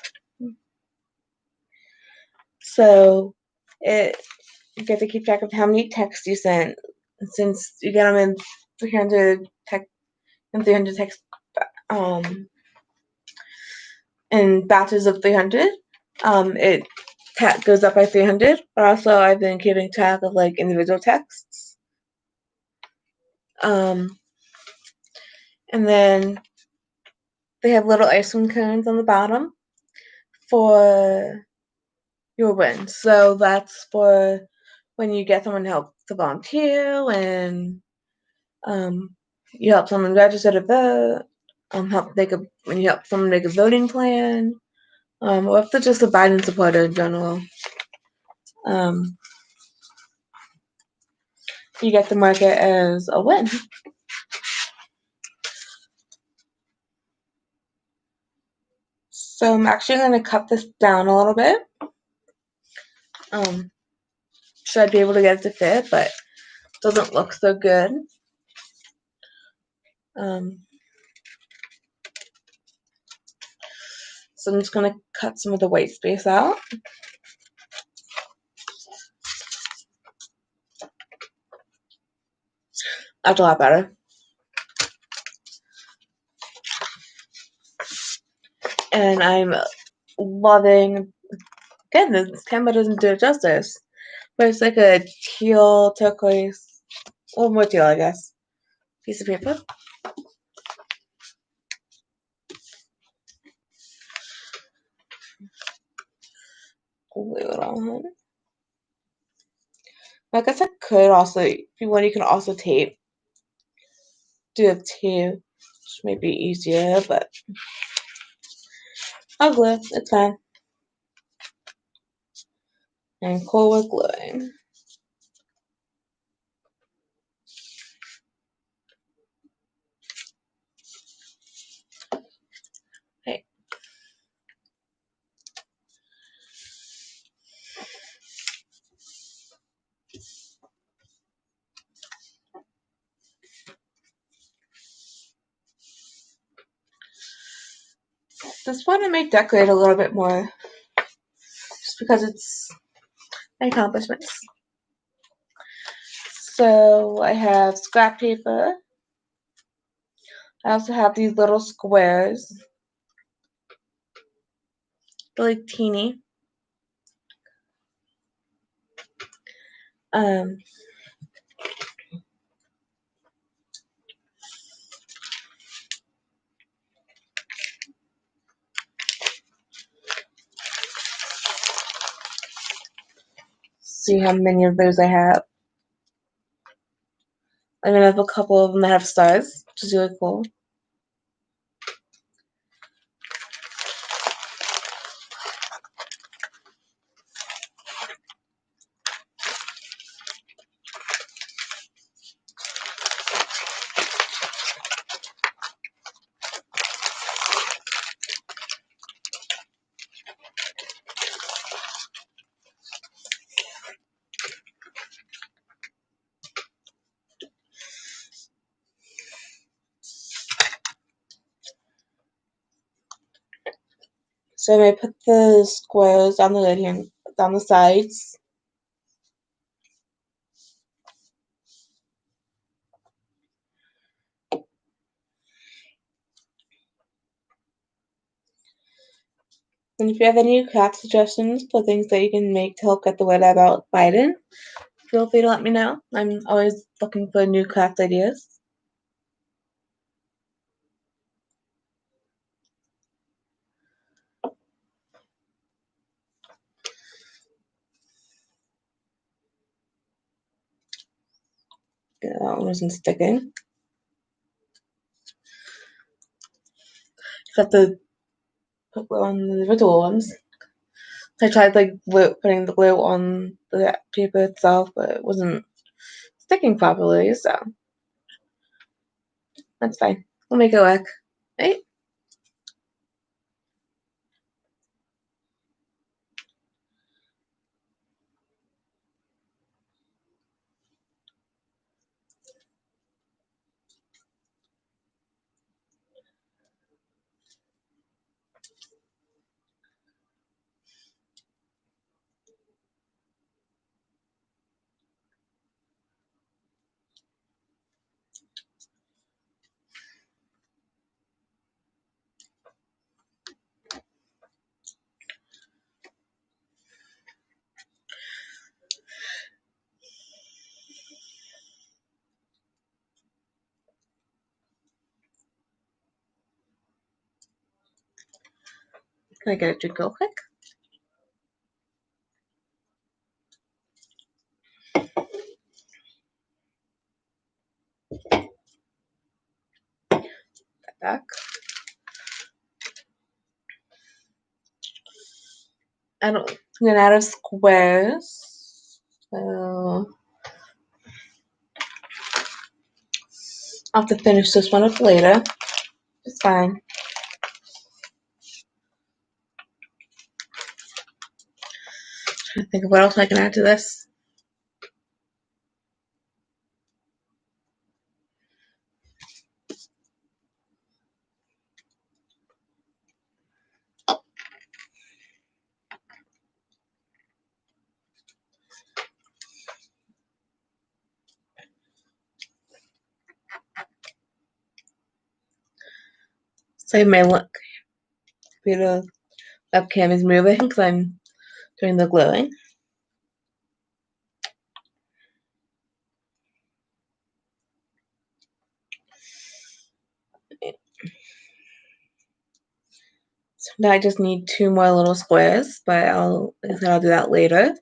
So you get to keep track of how many texts you sent. Since you get them in 300 text in batches of 300, it goes up by 300. But also, I've been keeping track of like individual texts. And then they have little ice cream cones on the bottom for your win. So that's for when you get someone to help to volunteer, when you help someone register to vote, when you help someone make a voting plan, or if they're just a Biden supporter in general. You get to mark it as a win. So I'm actually going to cut this down a little bit. Should I be able to get it to fit, but it doesn't look so good. So I'm just going to cut some of the white space out. That's a lot better. And I'm loving, again, this camera doesn't do it justice, but it's like a teal, turquoise, a little more teal, I guess, piece of paper. Glue it on. I guess I could also, if you want, you can also tape. Do it too, which may be easier, but I'll glue. It's fine. I'm cool with gluing. Okay. This one I may decorate a little bit more, just because it's my accomplishments. So I have scrap paper. I also have these little squares. They're like teeny. See how many of those I have. I'm gonna have a couple of them that have stars, which is really cool. So I'm gonna put the squares on the down the sides. And if you have any craft suggestions for things that you can make to help get the word out about Biden, feel free to let me know. I'm always looking for new craft ideas. Yeah, that one wasn't sticking. Got the put glue on the individual ones. I tried like putting the glue on the paper itself, but it wasn't sticking properly, so that's fine. We'll make it work, right? Can I get a drink real quick? Back. I don't get out of squares, so I'll have to finish this one up later. It's fine. Trying to think of what else I can add to this. So you may look, the webcam is moving because I'm doing the gluing. So now I just need 2 more little squares, but I'll do that later.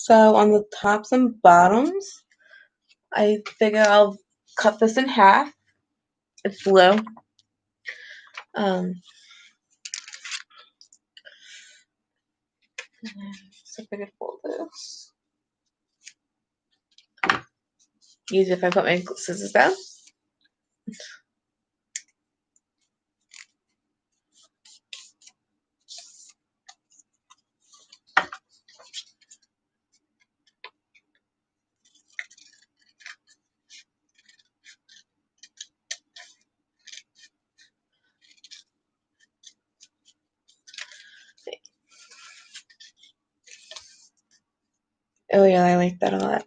So on the tops and bottoms, I figure I'll cut this in half. It's blue. So if I could fold this. Easy if I put my scissors down. Oh yeah, I like that a lot.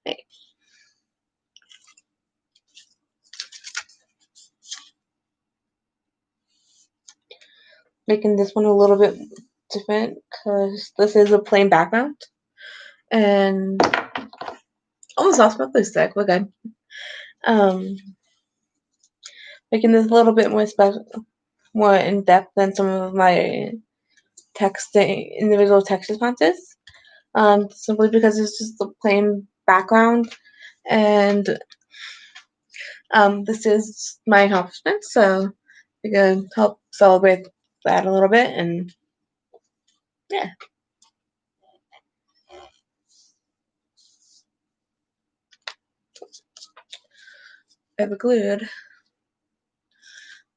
Okay. Making this one a little bit different because this is a plain background. And almost lost my glue stick. We're good. Making this a little bit more special, more in depth than some of my individual text responses. Simply because it's just a plain background, and this is my accomplishment, so we can help celebrate that a little bit, and yeah. I've glued.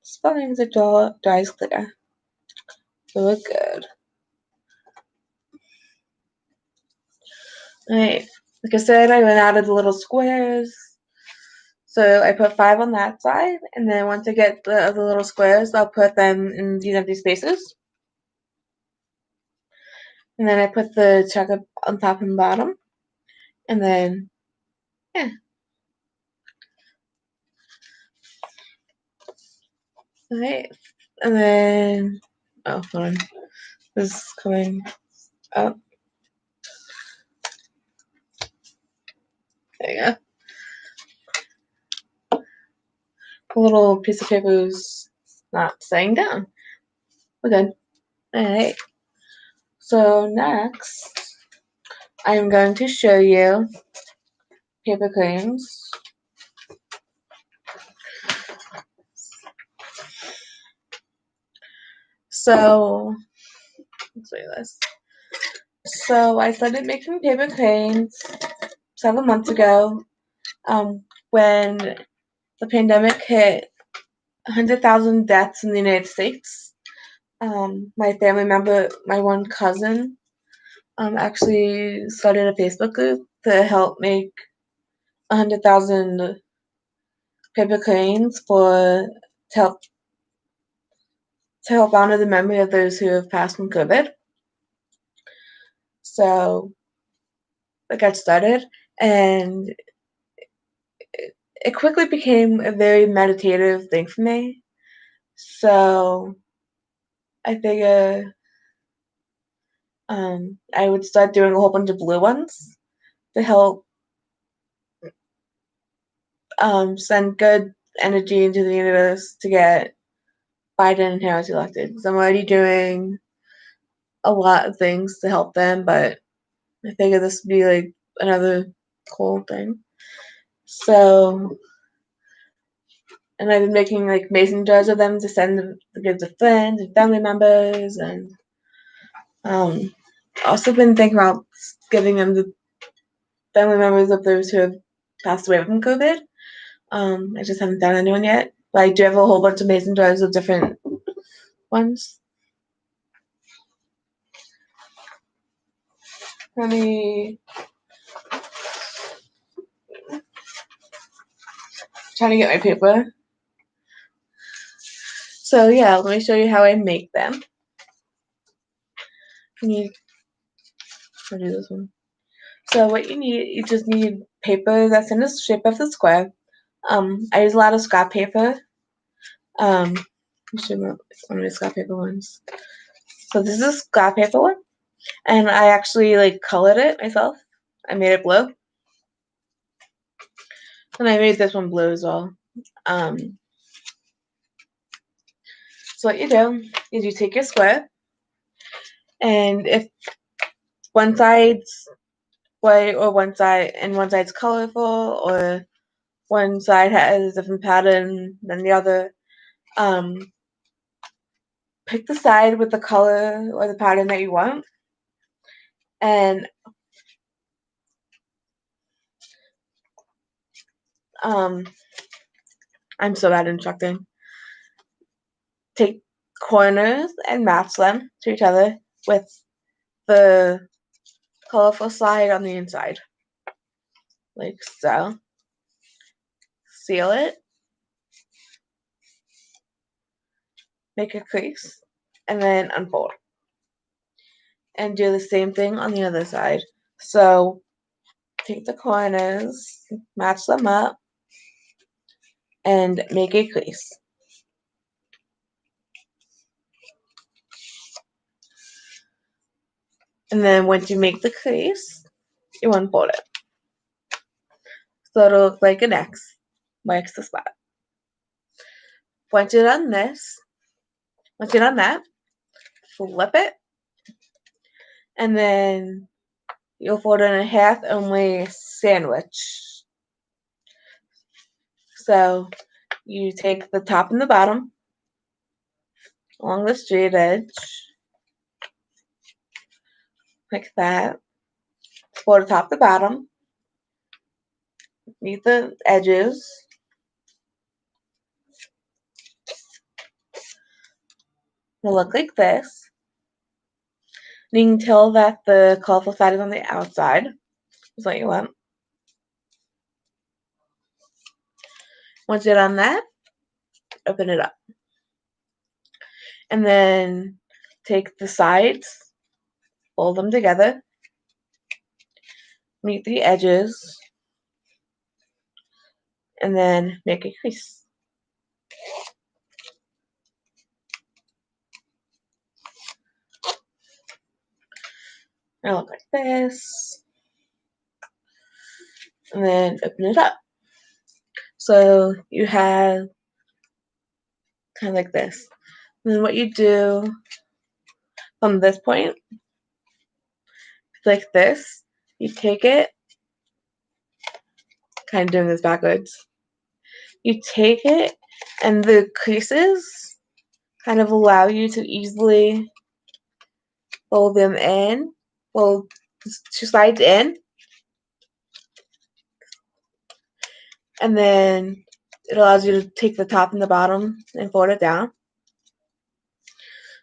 As far as it dries clear. So we're good. Alright, like I said, I went out of the little squares. So I put 5 on that side, and then once I get the other little squares, I'll put them in these empty spaces. And then I put the check up on top and bottom. And then, yeah. Alright. And then, oh, hold on. This is coming up. There you go. A little piece of paper is not staying down. We're good. Alright. So next, I'm going to show you paper cranes. So let's say this. So I started making paper cranes 7 months ago. When the pandemic hit 100,000 deaths in the United States. My family member, my one cousin, actually started a Facebook group to help make 100,000 paper cranes to help honor the memory of those who have passed from COVID. So I got started, and it quickly became a very meditative thing for me. So I figure I would start doing a whole bunch of blue ones to help send good energy into the universe to get Biden and Harris elected. Because I'm already doing a lot of things to help them, but I figure this would be like another cool thing. So, and I've been making like mason jars of them to send the gifts to friends and family members, and also been thinking about giving them the family members of those who have passed away from COVID. I just haven't done anyone yet, but I do have a whole bunch of mason jars of different ones. Let me trying to get my paper. So yeah, let me show you how I make them. I'll do this one. So what you just need paper that's in the shape of the square. I use a lot of scrap paper. Let me show you one of the scrap paper ones. So this is a scrap paper one, and I actually like colored it myself. I made it blue, and I made this one blue as well. So what you do is you take your square, and if one side's white or one side's colorful, or one side has a different pattern than the other, pick the side with the color or the pattern that you want, and I'm so bad at instructing. Take corners and match them to each other with the colorful side on the inside, like so. Seal it, make a crease, and then unfold. And do the same thing on the other side. So take the corners, match them up, and make a crease. And then once you make the crease, you unfold it. So it'll look like an X, marks the spot. Once you're done that, flip it, and then you'll fold it in a half only sandwich. So you take the top and the bottom along the straight edge, like that. Fold the top to the bottom, meet the edges. It'll look like this. And you can tell that the colorful side is on the outside. That's what you want. Once you're done that, open it up. And then take the sides, fold them together, meet the edges, and then make a crease. It'll look like this. And then open it up. So you have kind of like this. And then what you do from this point, like this, you take it, kind of doing this backwards. You take it, and the creases kind of allow you to easily fold them in, fold two sides in, and then it allows you to take the top and the bottom and fold it down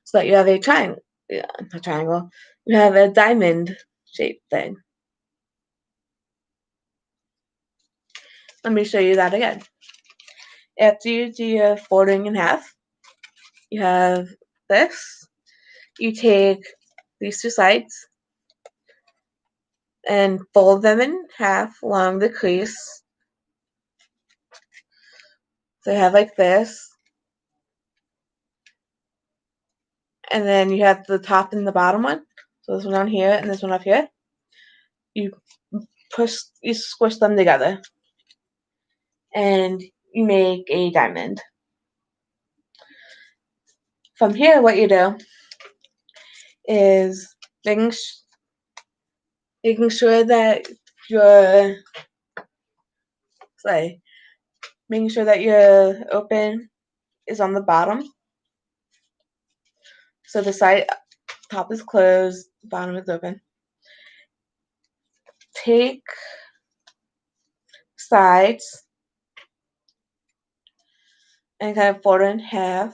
so that you have a triangle. Yeah, a triangle. You have a diamond shaped thing. Let me show you that again. After you do your folding in half, you have this. You take these two sides and fold them in half along the crease. So you have like this. And then you have the top and the bottom one. So this one down here and this one up here. You squish them together. And you make a diamond. From here, what you do is making sure that your making sure that your open is on the bottom. So the side top is closed, bottom is open. Take sides and kind of fold it in half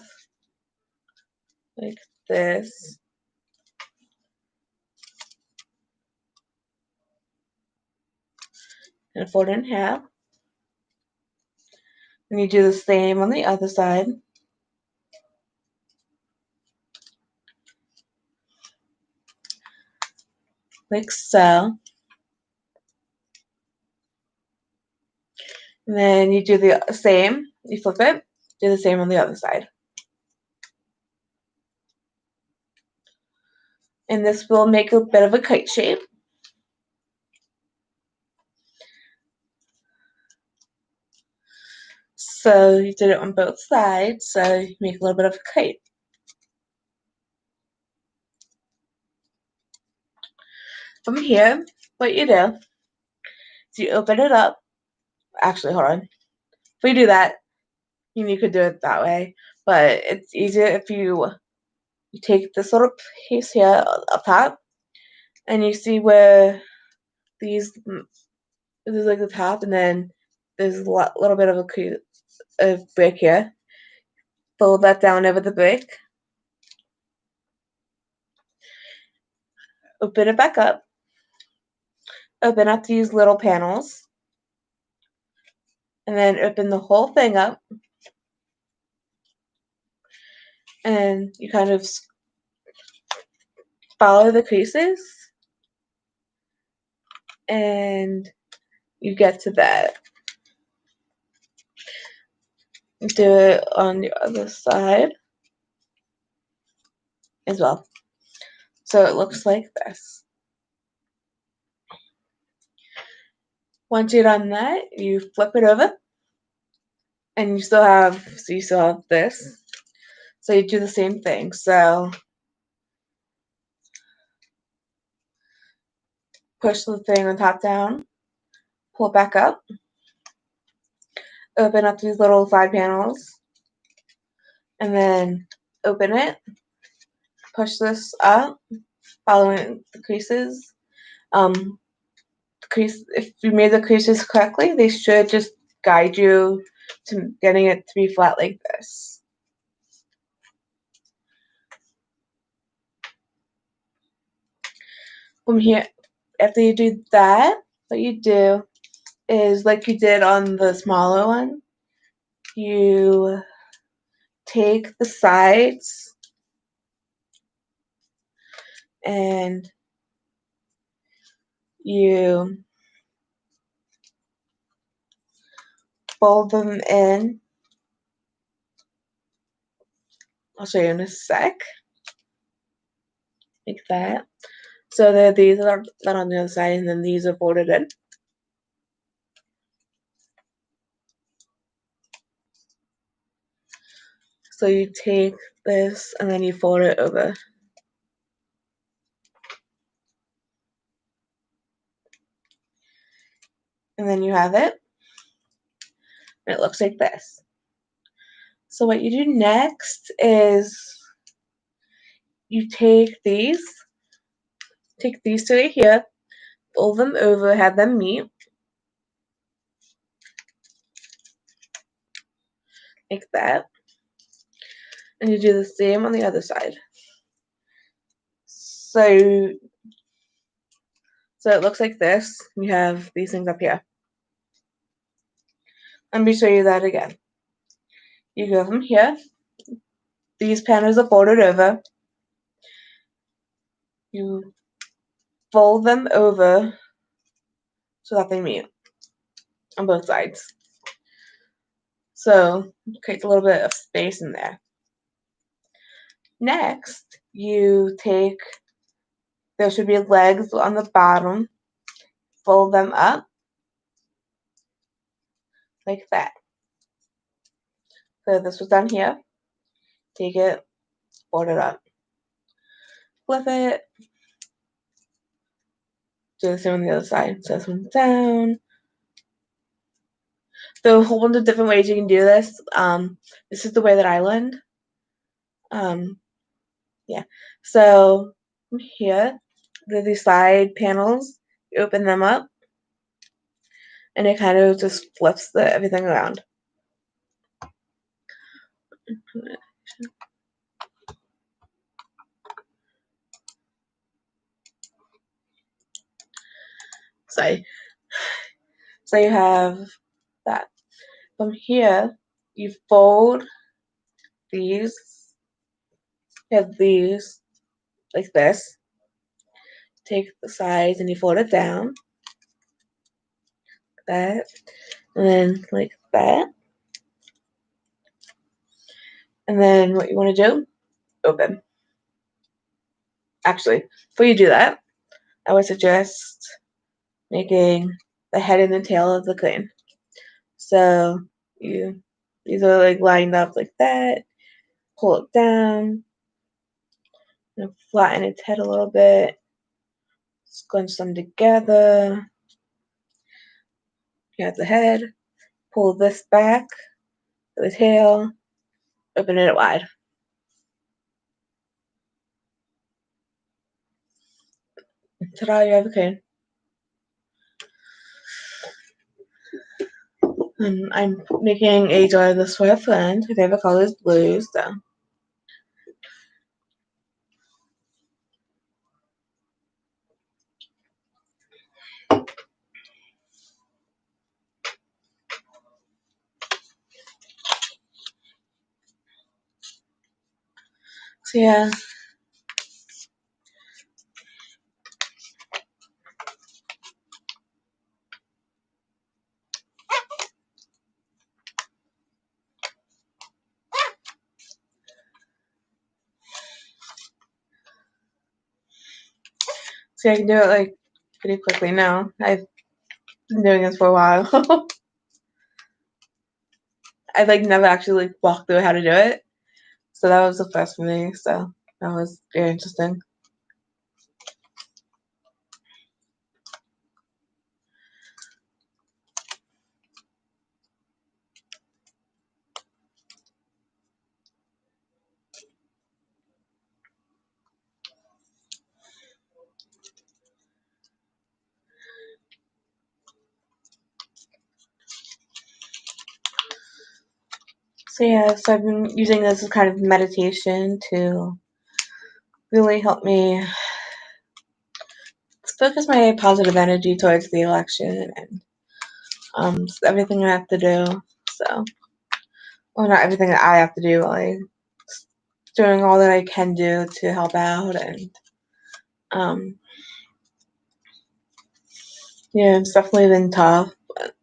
like this. And fold it in half. And you do the same on the other side. Like so. And then you do the same. You flip it. Do the same on the other side. And this will make a bit of a kite shape. So you did it on both sides, so you make a little bit of a kite. From here, what you do is you open it up. Actually, hold on. If you do that, you could do it that way, but it's easier if you take this little piece here up top, and you see where this is like the top, and then there's a little bit of a brick here. Fold that down over the brick. Open it back up. Open up these little panels. And then open the whole thing up. And you kind of follow the creases. And you get to that. Do it on the other side as well. So it looks like this. Once you're done that, you flip it over. And you still have this. So you do the same thing. So push the thing on top down, pull it back up, open up these little side panels, and then open it, push this up, following the creases. If you made the creases correctly, they should just guide you to getting it to be flat like this. From here, after you do that, what you do is like you did on the smaller one, you take the sides and you fold them in. I'll show you in a sec. Like that. So that these are not on the other side, and then these are folded in. So you take this and then you fold it over. And then you have it. And it looks like this. So what you do next is you take these today here, fold them over, have them meet like that, and you do the same on the other side. So it looks like this. You have these things up here. Let me show you that again. You go from here. These panels are folded over. You fold them over so that they meet on both sides. So create a little bit of space in there. Next, you take, there should be legs on the bottom, fold them up like that. So this was done here. Take it, fold it up, flip it, do the same on the other side. So this one's down. There are a whole bunch of different ways you can do this. This is the way that I learned. Yeah. So here, these side panels. You open them up, and it kind of just flips everything around. So you have that. From here, you fold these. You have these like this. Take the sides and you fold it down. That. And then like that. And then what you want to do, open. Actually, before you do that, I would suggest making the head and the tail of the crane. So these are like lined up like that. Pull it down. And flatten its head a little bit. Scrunch them together. You have the head. Pull this back. The tail. Open it wide. Ta-da! You have a crane. And I'm making a Joy the Swift, and her favorite color is blue, so. So yeah. So I can do it like pretty quickly now. I've been doing this for a while. I've like never actually like walked through how to do it. So that was the first for me. So that was very interesting. So yeah, so I've been using this as kind of meditation to really help me focus my positive energy towards the election and everything I have to do. So, well, not everything that I have to do, like doing all that I can do to help out, and yeah, it's definitely been tough, but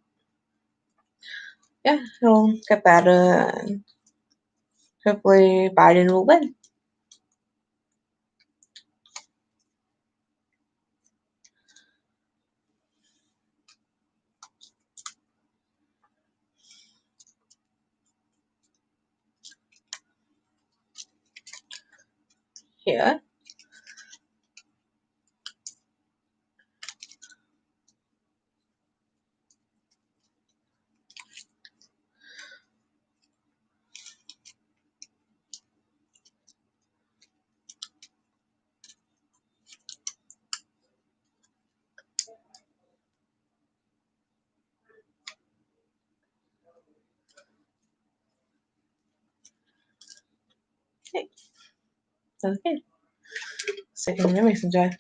yeah, it'll get better, and hopefully Biden will win. Here. Okay. Sounds good. Second memory some jar.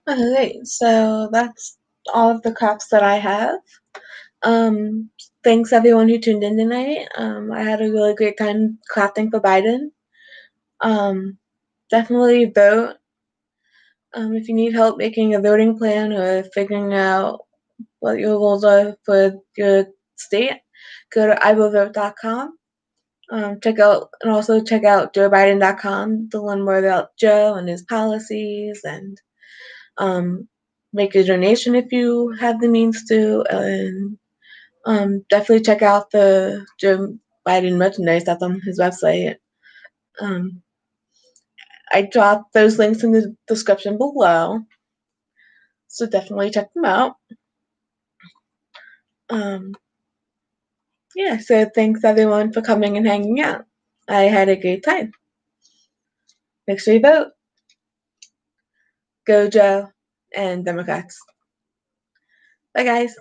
Okay, so that's all of the crafts that I have. Um, Thanks everyone who tuned in tonight. I had a really great time crafting for Biden. Definitely vote. If you need help making a voting plan or figuring out what your goals are for your state, go to iwillvote.com. Check out joebiden.com to learn more about Joe and his policies, and make a donation if you have the means to, and definitely check out the Joe Biden merchandise that's on his website. Um, I dropped those links in the description below, so definitely check them out. Um, yeah, so thanks everyone for coming and hanging out. I had a great time. Make sure you vote. Go Joe and Democrats. Bye guys.